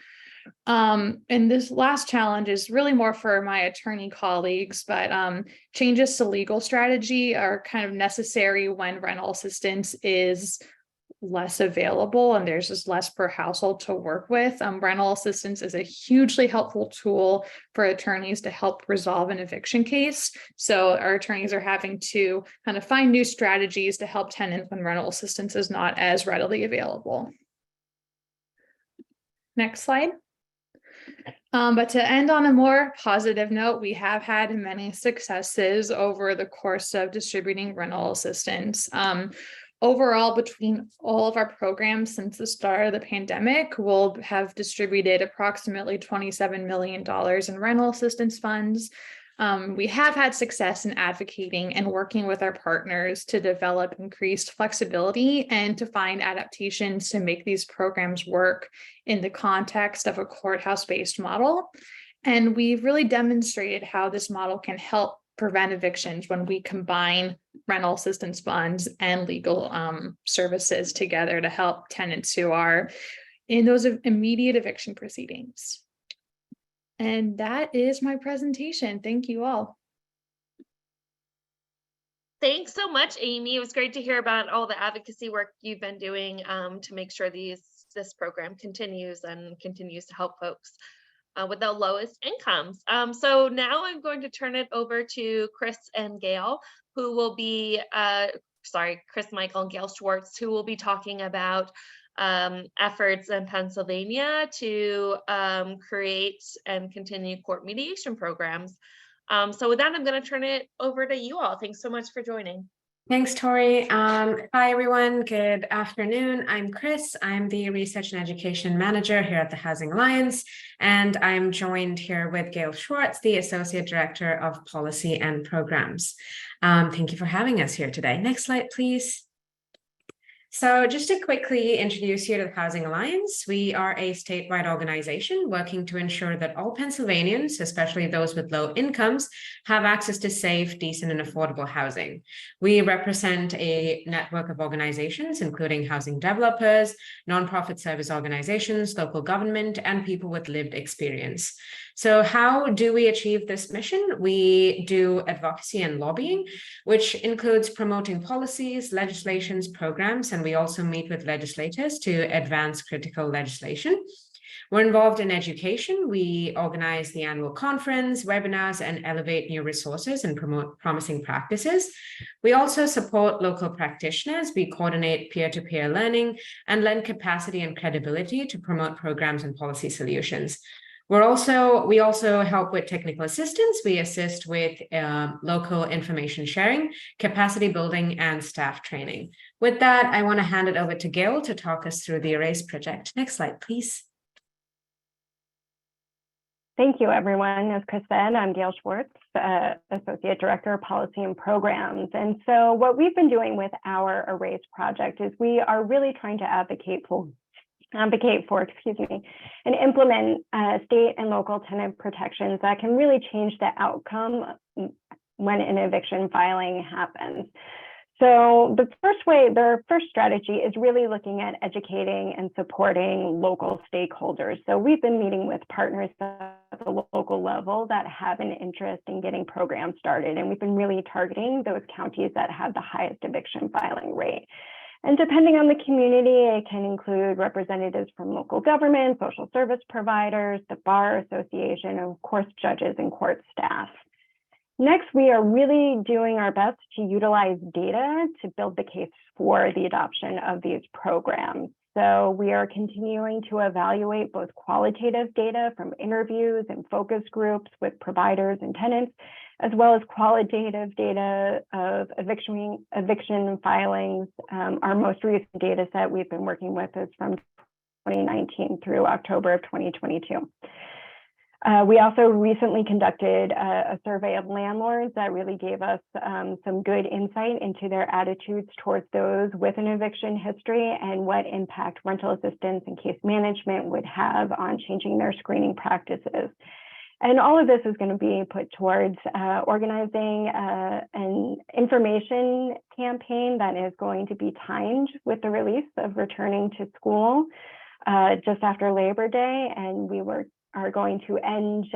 And this last challenge is really more for my attorney colleagues, but changes to legal strategy are kind of necessary when rental assistance is less available and there's just less per household to work with. Rental assistance is a hugely helpful tool for attorneys to help resolve an eviction case. So our attorneys are having to kind of find new strategies to help tenants when rental assistance is not as readily available. Next slide. But to end on a more positive note, we have had many successes over the course of distributing rental assistance. Overall, between all of our programs since the start of the pandemic, we'll have distributed approximately $27 million in rental assistance funds. We have had success in advocating and working with our partners to develop increased flexibility and to find adaptations to make these programs work in the context of a courthouse-based model. And we've really demonstrated how this model can help prevent evictions when we combine rental assistance funds and legal services together to help tenants who are in those immediate eviction proceedings. And that is my presentation. Thank you all. Thanks so much, Amy. It was great to hear about all the advocacy work you've been doing to make sure this program continues to help folks with the lowest incomes. So now I'm going to turn it over to Chris and Gail, who will be, Chris Michael and Gail Schwartz, who will be talking about efforts in Pennsylvania to create and continue court mediation programs. So with that, I'm going to turn it over to you all. Thanks so much for joining. Thanks, Tori. Hi, everyone. Good afternoon. I'm Chris. I'm the Research and Education Manager here at the Housing Alliance, and I'm joined here with Gail Schwartz, the Associate Director of Policy and Programs. Thank you for having us here today. Next slide, please. So just to quickly introduce you to the Housing Alliance, we are a statewide organization working to ensure that all Pennsylvanians, especially those with low incomes, have access to safe, decent, and affordable housing. We represent a network of organizations, including housing developers, nonprofit service organizations, local government, and people with lived experience. So how do we achieve this mission? We do advocacy and lobbying, which includes promoting policies, legislations, programs, and we also meet with legislators to advance critical legislation. We're involved in education. We organize the annual conference, webinars, and elevate new resources and promote promising practices. We also support local practitioners. We coordinate peer-to-peer learning and lend capacity and credibility to promote programs and policy solutions. We also help with technical assistance. We assist with local information sharing, capacity building, and staff training. With that, I want to hand it over to Gail to talk us through the ERASE project. Next slide, please. Thank you, everyone. As Chris said, I'm Gail Schwartz, Associate Director of Policy and Programs. And so what we've been doing with our ERASE project is we are really trying to advocate for, and implement state and local tenant protections that can really change the outcome when an eviction filing happens. So the first strategy is really looking at educating and supporting local stakeholders. So we've been meeting with partners at the local level that have an interest in getting programs started. And we've been really targeting those counties that have the highest eviction filing rate. And depending on the community, it can include representatives from local government, social service providers, the Bar Association, and of course, judges and court staff. Next, we are really doing our best to utilize data to build the case for the adoption of these programs. So we are continuing to evaluate both qualitative data from interviews and focus groups with providers and tenants, as well as qualitative data of eviction filings. Our most recent data set we've been working with is from 2019 through October of 2022. We also recently conducted a survey of landlords that really gave us some good insight into their attitudes towards those with an eviction history and what impact rental assistance and case management would have on changing their screening practices. And all of this is going to be put towards organizing an information campaign that is going to be timed with the release of returning to school just after Labor Day. And we are going to end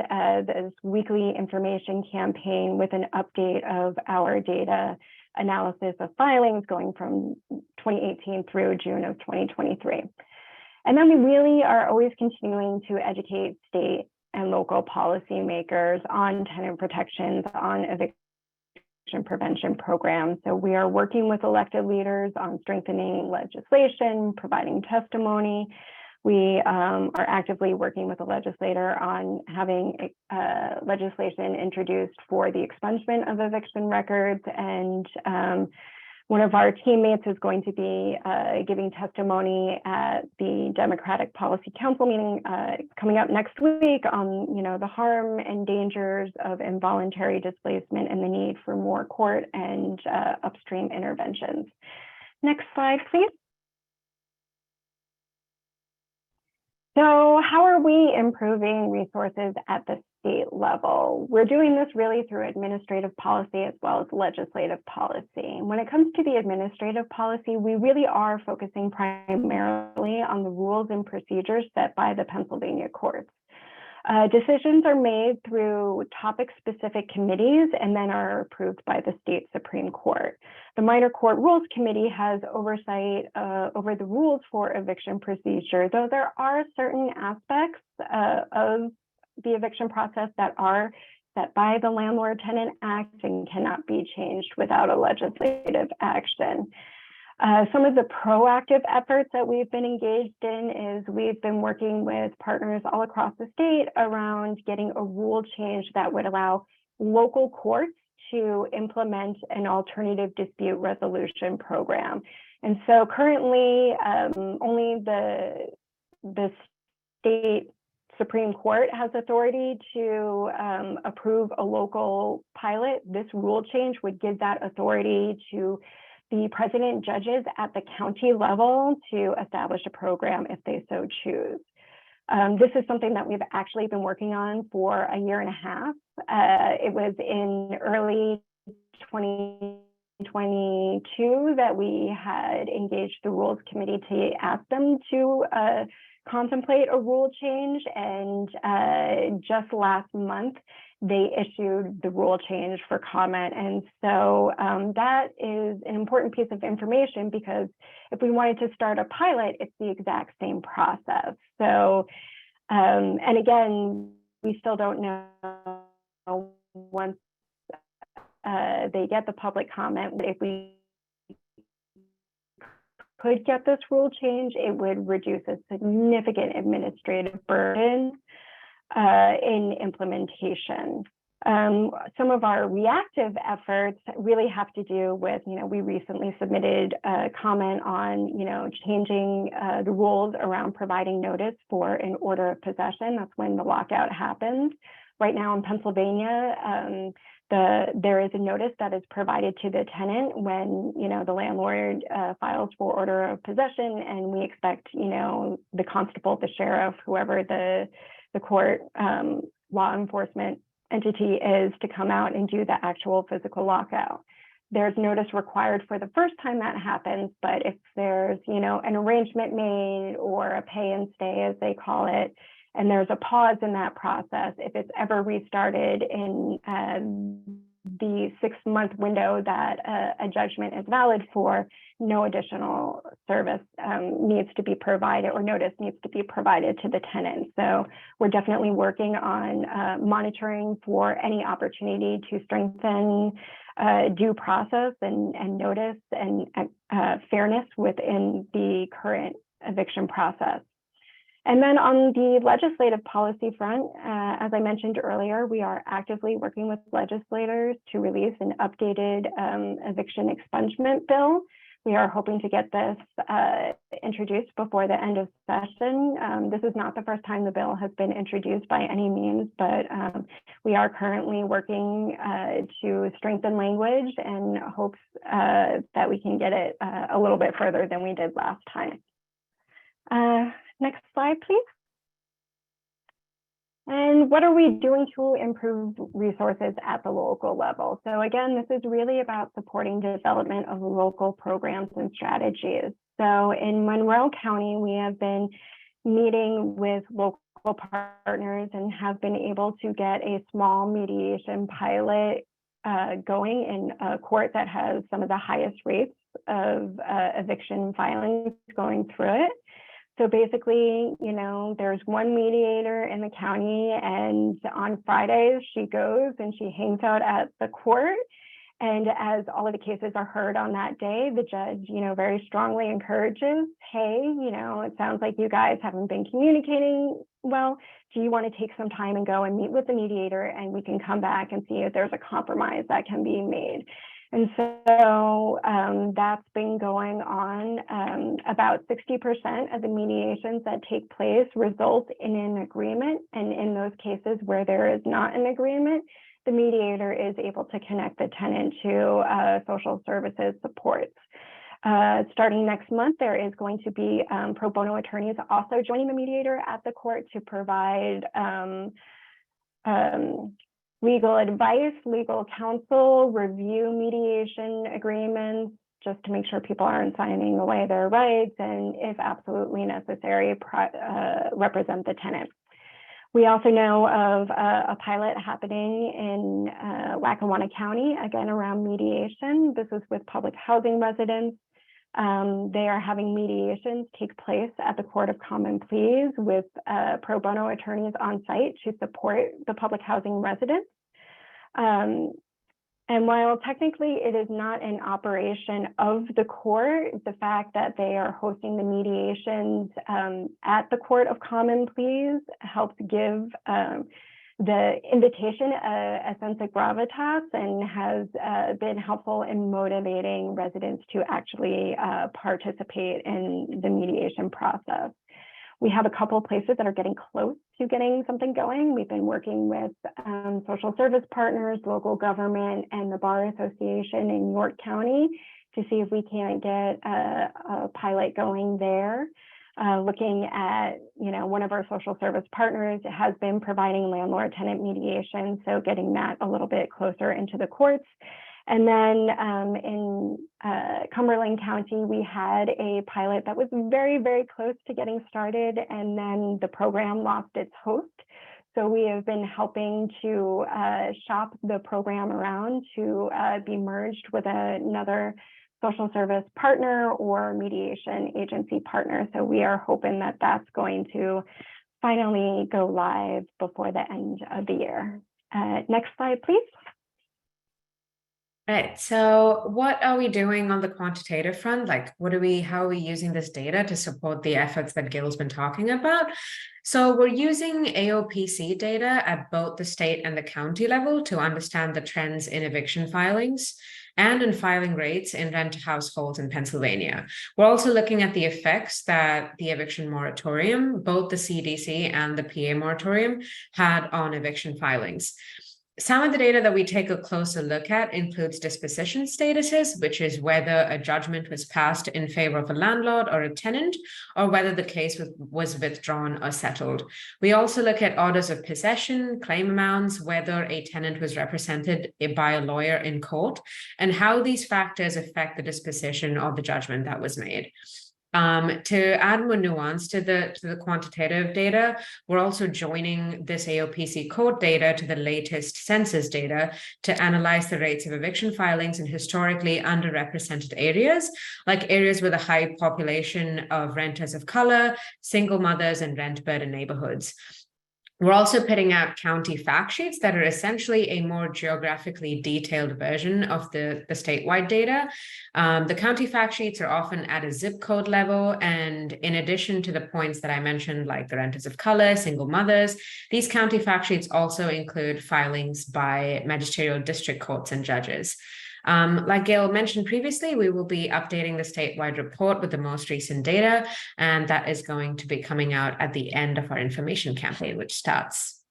this weekly information campaign with an update of our data analysis of filings going from 2018 through June of 2023. And then we really are always continuing to educate state and local policymakers on tenant protections, on eviction prevention programs. So we are working with elected leaders on strengthening legislation, providing testimony. We are actively working with the legislator on having legislation introduced for the expungement of eviction records. And one of our teammates is going to be giving testimony at the Democratic Policy Council meeting coming up next week on, the harm and dangers of involuntary displacement and the need for more court and upstream interventions. Next slide, please. So how are we improving resources at the state level? We're doing this really through administrative policy as well as legislative policy. When it comes to the administrative policy, we really are focusing primarily on the rules and procedures set by the Pennsylvania courts. Decisions are made through topic-specific committees and then are approved by the state Supreme Court. The Minor Court Rules Committee has oversight over the rules for eviction procedure, though there are certain aspects of the eviction process that are set by the Landlord-Tenant Act and cannot be changed without a legislative action. Some of the proactive efforts that we've been engaged in is we've been working with partners all across the state around getting a rule change that would allow local courts to implement an alternative dispute resolution program. And so currently, only the state Supreme Court has authority to approve a local pilot. This rule change would give that authority to the president judges at the county level to establish a program if they so choose. This is something that we've actually been working on for a year and a half. It was in early 2022 that we had engaged the Rules Committee to ask them to contemplate a rule change, and just last month they issued the rule change for comment. And so that is an important piece of information, because if we wanted to start a pilot, it's the exact same process. So and again, we still don't know once they get the public comment. If we could get this rule change, it would reduce a significant administrative burden in implementation. Some of our reactive efforts really have to do with, we recently submitted a comment on, changing the rules around providing notice for an order of possession. That's when the lockout happens. Right now in Pennsylvania, there is a notice that is provided to the tenant when, the landlord files for order of possession, and we expect, the constable, the sheriff, whoever the court law enforcement entity is, to come out and do the actual physical lockout. There's notice required for the first time that happens, but if there's, an arrangement made, or a pay and stay as they call it, and there's a pause in that process, if it's ever restarted in the 6-month window that a judgment is valid for, no additional service needs to be provided, or notice needs to be provided to the tenant. So we're definitely working on monitoring for any opportunity to strengthen due process and notice and fairness within the current eviction process. And then on the legislative policy front, as I mentioned earlier, we are actively working with legislators to release an updated eviction expungement bill. We are hoping to get this introduced before the end of session. This is not the first time the bill has been introduced by any means, but we are currently working to strengthen language, and hopes that we can get it a little bit further than we did last time. Next slide, please. And what are we doing to improve resources at the local level? So again, this is really about supporting development of local programs and strategies. So in Monroe County, we have been meeting with local partners and have been able to get a small mediation pilot going in a court that has some of the highest rates of eviction filings going through it. So basically, there's one mediator in the county, and on Fridays she goes and she hangs out at the court. And as all of the cases are heard on that day, the judge, very strongly encourages, hey, it sounds like you guys haven't been communicating well. Do you want to take some time and go and meet with the mediator, and we can come back and see if there's a compromise that can be made? And so that's been going on. About 60% of the mediations that take place result in an agreement. And in those cases where there is not an agreement, the mediator is able to connect the tenant to social services supports. Starting next month, there is going to be pro bono attorneys also joining the mediator at the court to provide legal advice, legal counsel, review mediation agreements, just to make sure people aren't signing away their rights, and if absolutely necessary, represent the tenant. We also know of a pilot happening in Lackawanna County, again around mediation. This is with public housing residents. They are having mediations take place at the Court of Common Pleas with pro bono attorneys on site to support the public housing residents. And while technically it is not an operation of the court, the fact that they are hosting the mediations at the Court of Common Pleas helps give the invitation a sense of gravitas and has been helpful in motivating residents to actually participate in the mediation process. We have a couple of places that are getting close to getting something going. We've been working with social service partners, local government, and the Bar Association in York County to see if we can't get a pilot going there. Looking at, one of our social service partners has been providing landlord-tenant mediation, so getting that a little bit closer into the courts. And then in Cumberland County, we had a pilot that was very, very close to getting started, and then the program lost its host. So we have been helping to shop the program around to be merged with another social service partner or mediation agency partner. So we are hoping that that's going to finally go live before the end of the year. Next slide, please. Right. So what are we doing on the quantitative front? Like, how are we using this data to support the efforts that Gil's been talking about? So we're using AOPC data at both the state and the county level to understand the trends in eviction filings and in filing rates in rent households in Pennsylvania. We're also looking at the effects that the eviction moratorium, both the CDC and the PA moratorium, had on eviction filings. Some of the data that we take a closer look at includes disposition statuses, which is whether a judgment was passed in favor of a landlord or a tenant, or whether the case was withdrawn or settled. We also look at orders of possession, claim amounts, whether a tenant was represented by a lawyer in court, and how these factors affect the disposition or the judgment that was made. To add more nuance to the quantitative data, we're also joining this AOPC court data to the latest census data to analyze the rates of eviction filings in historically underrepresented areas, like areas with a high population of renters of color, single mothers, and rent-burdened neighborhoods. We're also putting out county fact sheets that are essentially a more geographically detailed version of the statewide data. The county fact sheets are often at a zip code level. And in addition to the points that I mentioned, like the renters of color, single mothers, these county fact sheets also include filings by magisterial district courts and judges. Like Gail mentioned previously, we will be updating the statewide report with the most recent data, and that is going to be coming out at the end of our information campaign, which starts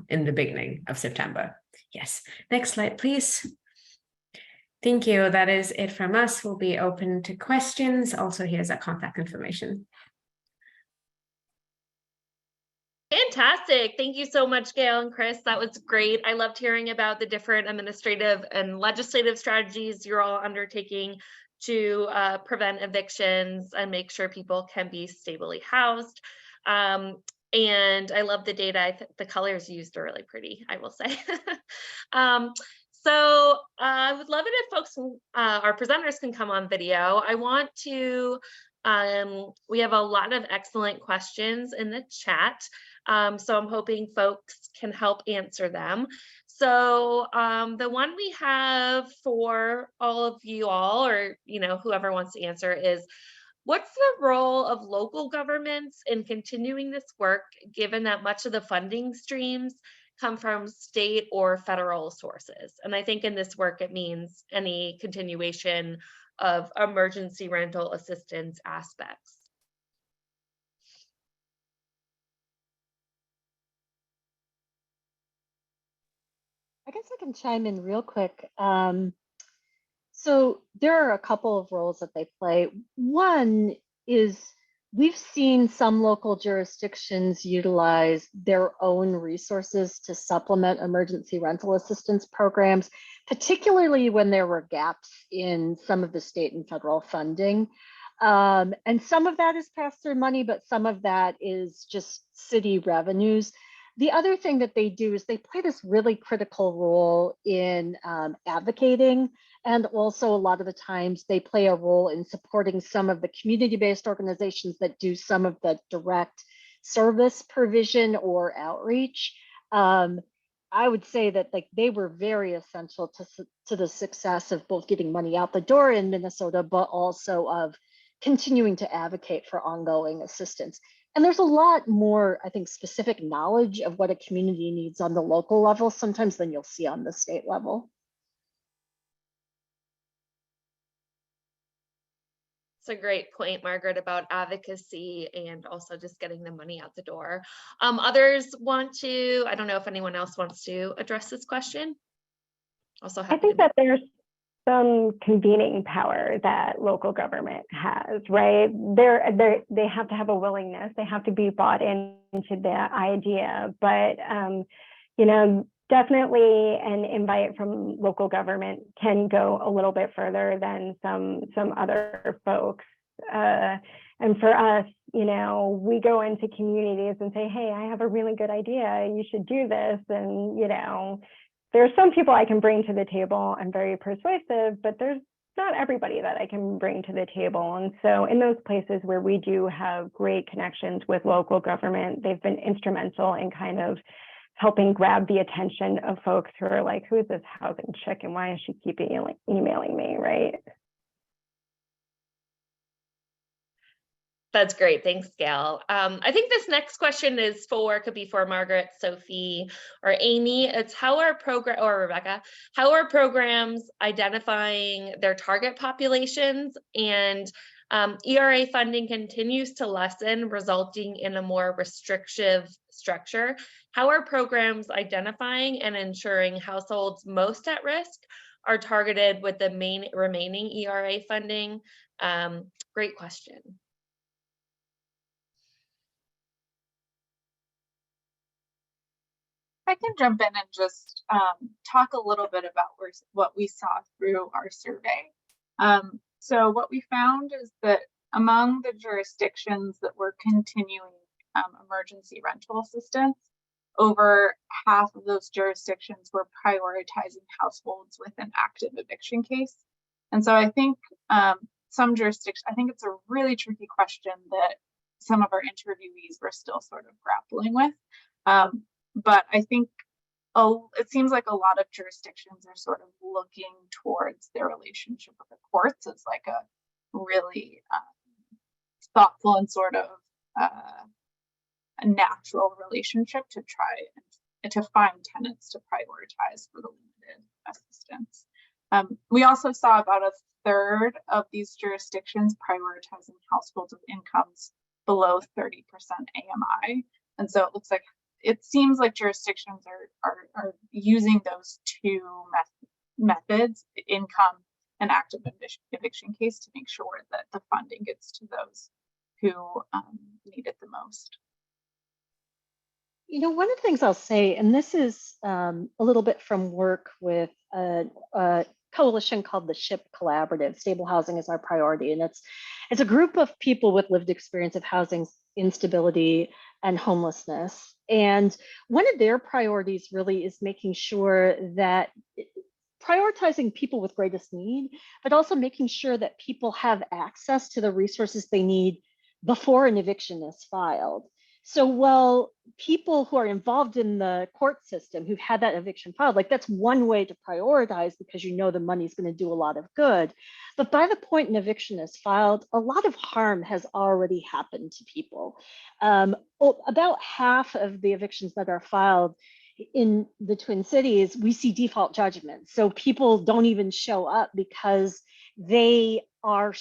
in the beginning of September. Yes, next slide, please. Thank you. That is it from us. We'll be open to questions. Also, here's our contact information. Fantastic. Thank you so much, Gail and Chris. That was great. I loved hearing about the different administrative and legislative strategies you're all undertaking to prevent evictions and make sure people can be stably housed. And I love the data. The colors used are really pretty, I will say. So I would love it if folks, our presenters can come on video. I want to, we have a lot of excellent questions in the chat. So I'm hoping folks can help answer them. So the one we have for all of you all, or whoever wants to answer, is what's the role of local governments in continuing this work, given that much of the funding streams come from state or federal sources? And I think in this work, it means any continuation of emergency rental assistance aspects. I guess I can chime in real quick. So there are a couple of roles that they play. One is we've seen some local jurisdictions utilize their own resources to supplement emergency rental assistance programs, particularly when there were gaps in some of the state and federal funding. And some of that is pass-through money, but some of that is just city revenues. The other thing that they do is they play this really critical role in advocating, and also a lot of the times they play a role in supporting some of the community-based organizations that do some of the direct service provision or outreach. I would say that they were very essential to the success of both getting money out the door in Minnesota, but also of continuing to advocate for ongoing assistance. And there's a lot more, I think, specific knowledge of what a community needs on the local level sometimes than you'll see on the state level. It's a great point, Margaret, about advocacy and also just getting the money out the door. Others want to, I don't know if anyone else wants to address this question. Also, I think that there's some convening power that local government has, right? They have to have a willingness, they have to be bought into the idea, but you know, definitely an invite from local government can go a little bit further than some other folks. And for us, you know, we go into communities and say, hey, I have a really good idea, you should do this. And, you know, there are some people I can bring to the table. I'm very persuasive, but there's not everybody that I can bring to the table. And so in those places where we do have great connections with local government, they've been instrumental in kind of helping grab the attention of folks who are like, who is this housing chick and why is she keep emailing me, right? That's great. Thanks, Gail. I think this next question could be for Margaret, Sophie, or Amy. It's or Rebecca, how are programs identifying their target populations, and ERA funding continues to lessen, resulting in a more restrictive structure. How are programs identifying and ensuring households most at risk are targeted with the remaining ERA funding? Great question. I can jump in and just talk a little bit about what we saw through our survey. So what we found is that among the jurisdictions that were continuing emergency rental assistance, over half of those jurisdictions were prioritizing households with an active eviction case. And so I think some jurisdictions, I think it's a really tricky question that some of our interviewees were still sort of grappling with. But I think it seems like a lot of jurisdictions are sort of looking towards their relationship with the courts as like a really thoughtful and sort of a natural relationship to try and to find tenants to prioritize for the limited assistance. We also saw about a third of these jurisdictions prioritizing households with incomes below 30% AMI. And so it seems like jurisdictions are using those two methods, income and active eviction case, to make sure that the funding gets to those who need it the most. You know, one of the things I'll say, and this is a little bit from work with a coalition called the SHIP Collaborative, Stable Housing is Our Priority. And it's a group of people with lived experience of housing instability and homelessness. And one of their priorities really is making sure that prioritizing people with greatest need, but also making sure that people have access to the resources they need before an eviction is filed. So while people who are involved in the court system who've had that eviction filed, like that's one way to prioritize because you know the money's going to do a lot of good. But by the point an eviction is filed, a lot of harm has already happened to people. About half of the evictions that are filed in the Twin Cities, we see default judgments. So people don't even show up because they are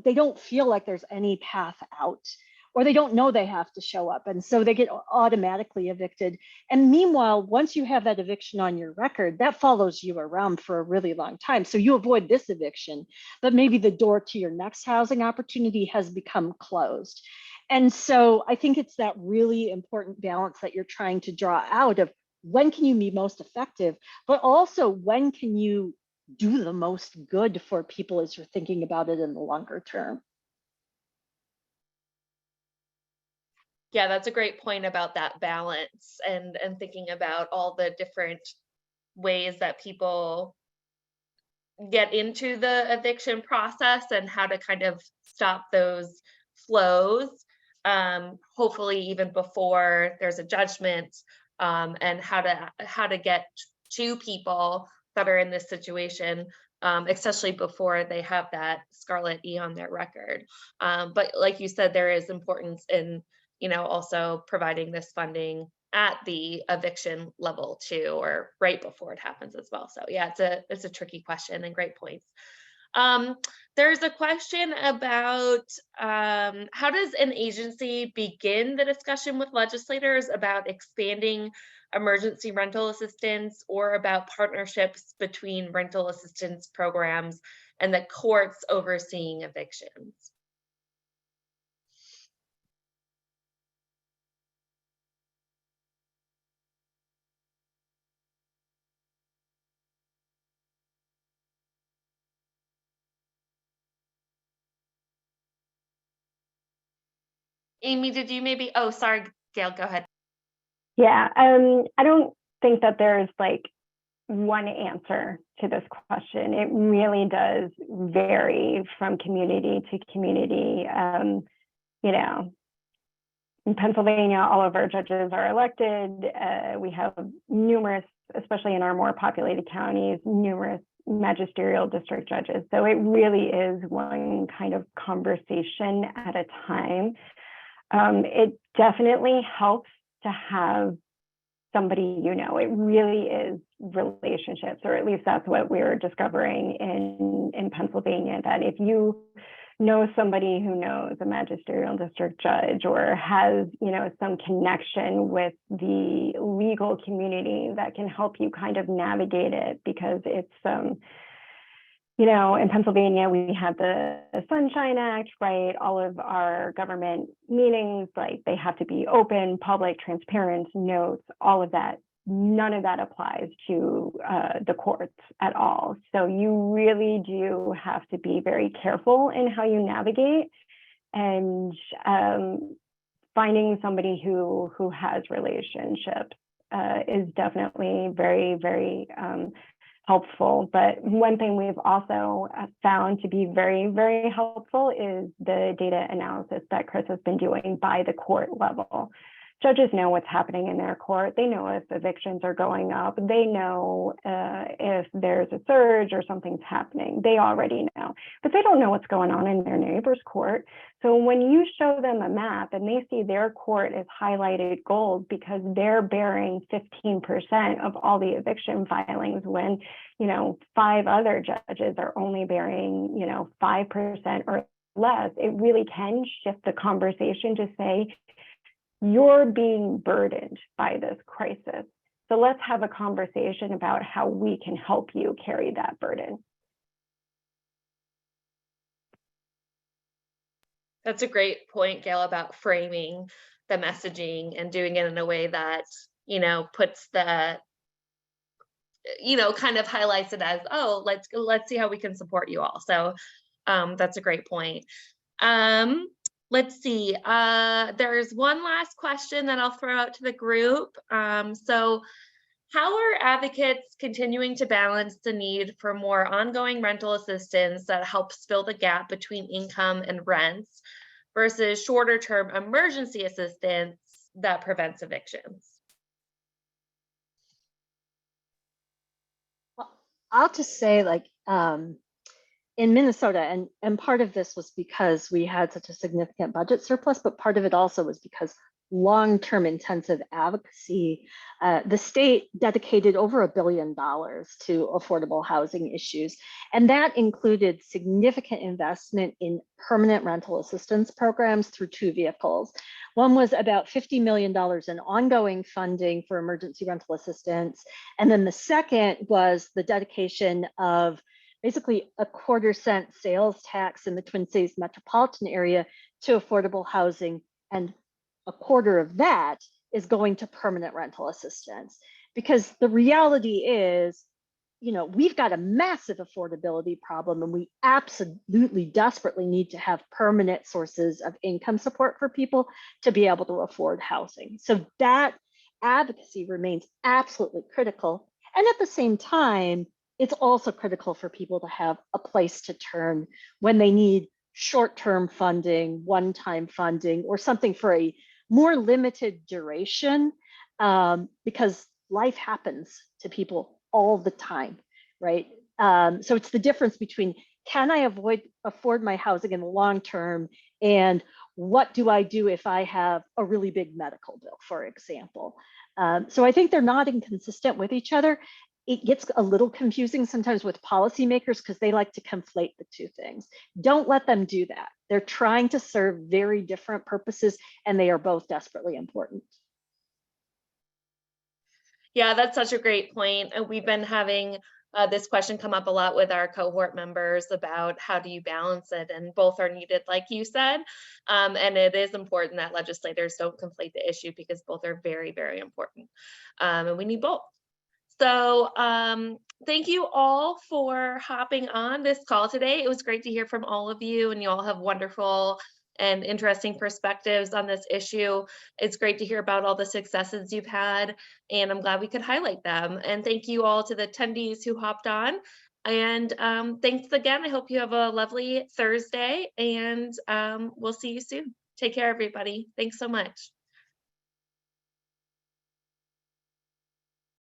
they don't feel like there's any path out, or they don't know they have to show up. And so they get automatically evicted. And meanwhile, once you have that eviction on your record, that follows you around for a really long time. So you avoid this eviction, but maybe the door to your next housing opportunity has become closed. And so I think it's that really important balance that you're trying to draw out of when can you be most effective, but also when can you do the most good for people as you're thinking about it in the longer term. Yeah, that's a great point about that balance and thinking about all the different ways that people get into the eviction process and how to kind of stop those flows, hopefully even before there's a judgment, and how to get to people that are in this situation especially before they have that Scarlet E on their record. But like you said, there is importance in, also providing this funding at the eviction level too, or right before it happens as well. So yeah, it's a tricky question and great points. There's a question about how does an agency begin the discussion with legislators about expanding emergency rental assistance, or about partnerships between rental assistance programs and the courts overseeing evictions? Amy, did you maybe, oh, sorry, Gail, go ahead. Yeah, I don't think that there's like one answer to this question. It really does vary from community to community. In Pennsylvania, all of our judges are elected. We have numerous, especially in our more populated counties, numerous magisterial district judges. So it really is one kind of conversation at a time. It definitely helps to have somebody, it really is relationships, or at least that's what we're discovering in Pennsylvania, that if you know somebody who knows a magisterial district judge, or has, some connection with the legal community that can help you kind of navigate it, because it's, in Pennsylvania, we have the Sunshine Act, right? All of our government meetings, like, they have to be open, public, transparent, notes, all of that. None of that applies to the courts at all. So you really do have to be very careful in how you navigate, and finding somebody who has relationships is definitely very, very helpful. But one thing we've also found to be very, very helpful is the data analysis that Chris has been doing by the court level. Judges know what's happening in their court. They know if evictions are going up. They know if there's a surge or something's happening. They already know, but they don't know what's going on in their neighbor's court. So when you show them a map and they see their court is highlighted gold because they're bearing 15% of all the eviction filings, when 5 other judges are only bearing 5% or less, it really can shift the conversation to say, you're being burdened by this crisis. So let's have a conversation about how we can help you carry that burden. That's a great point, Gail, about framing the messaging and doing it in a way that, puts the, kind of highlights it as, oh, let's see how we can support you all. So that's a great point. Let's see, there's one last question that I'll throw out to the group. So how are advocates continuing to balance the need for more ongoing rental assistance that helps fill the gap between income and rents versus shorter term emergency assistance that prevents evictions? Well, I'll just say, in Minnesota, and part of this was because we had such a significant budget surplus, but part of it also was because long-term intensive advocacy, the state dedicated over $1 billion to affordable housing issues. And that included significant investment in permanent rental assistance programs through 2 vehicles. One was about $50 million in ongoing funding for emergency rental assistance. And then the second was the dedication of basically a 1/4-cent sales tax in the Twin Cities metropolitan area to affordable housing, and a quarter of that is going to permanent rental assistance. Because the reality is, we've got a massive affordability problem, and we absolutely desperately need to have permanent sources of income support for people to be able to afford housing. So that advocacy remains absolutely critical. And at the same time, it's also critical for people to have a place to turn when they need short-term funding, one-time funding, or something for a more limited duration, because life happens to people all the time, right? So it's the difference between, can I afford my housing in the long term, and what do I do if I have a really big medical bill, for example? So I think they're not inconsistent with each other. It gets a little confusing sometimes with policymakers because they like to conflate the two things. Don't let them do that. They're trying to serve very different purposes, and they are both desperately important. Yeah, that's such a great point. And we've been having this question come up a lot with our cohort members about how do you balance it, and both are needed, like you said. And it is important that legislators don't conflate the issue because both are very, very important. And we need both. So thank you all for hopping on this call today. It was great to hear from all of you, and you all have wonderful and interesting perspectives on this issue. It's great to hear about all the successes you've had, and I'm glad we could highlight them. And thank you all to the attendees who hopped on. And thanks again. I hope you have a lovely Thursday, and we'll see you soon. Take care, everybody. Thanks so much.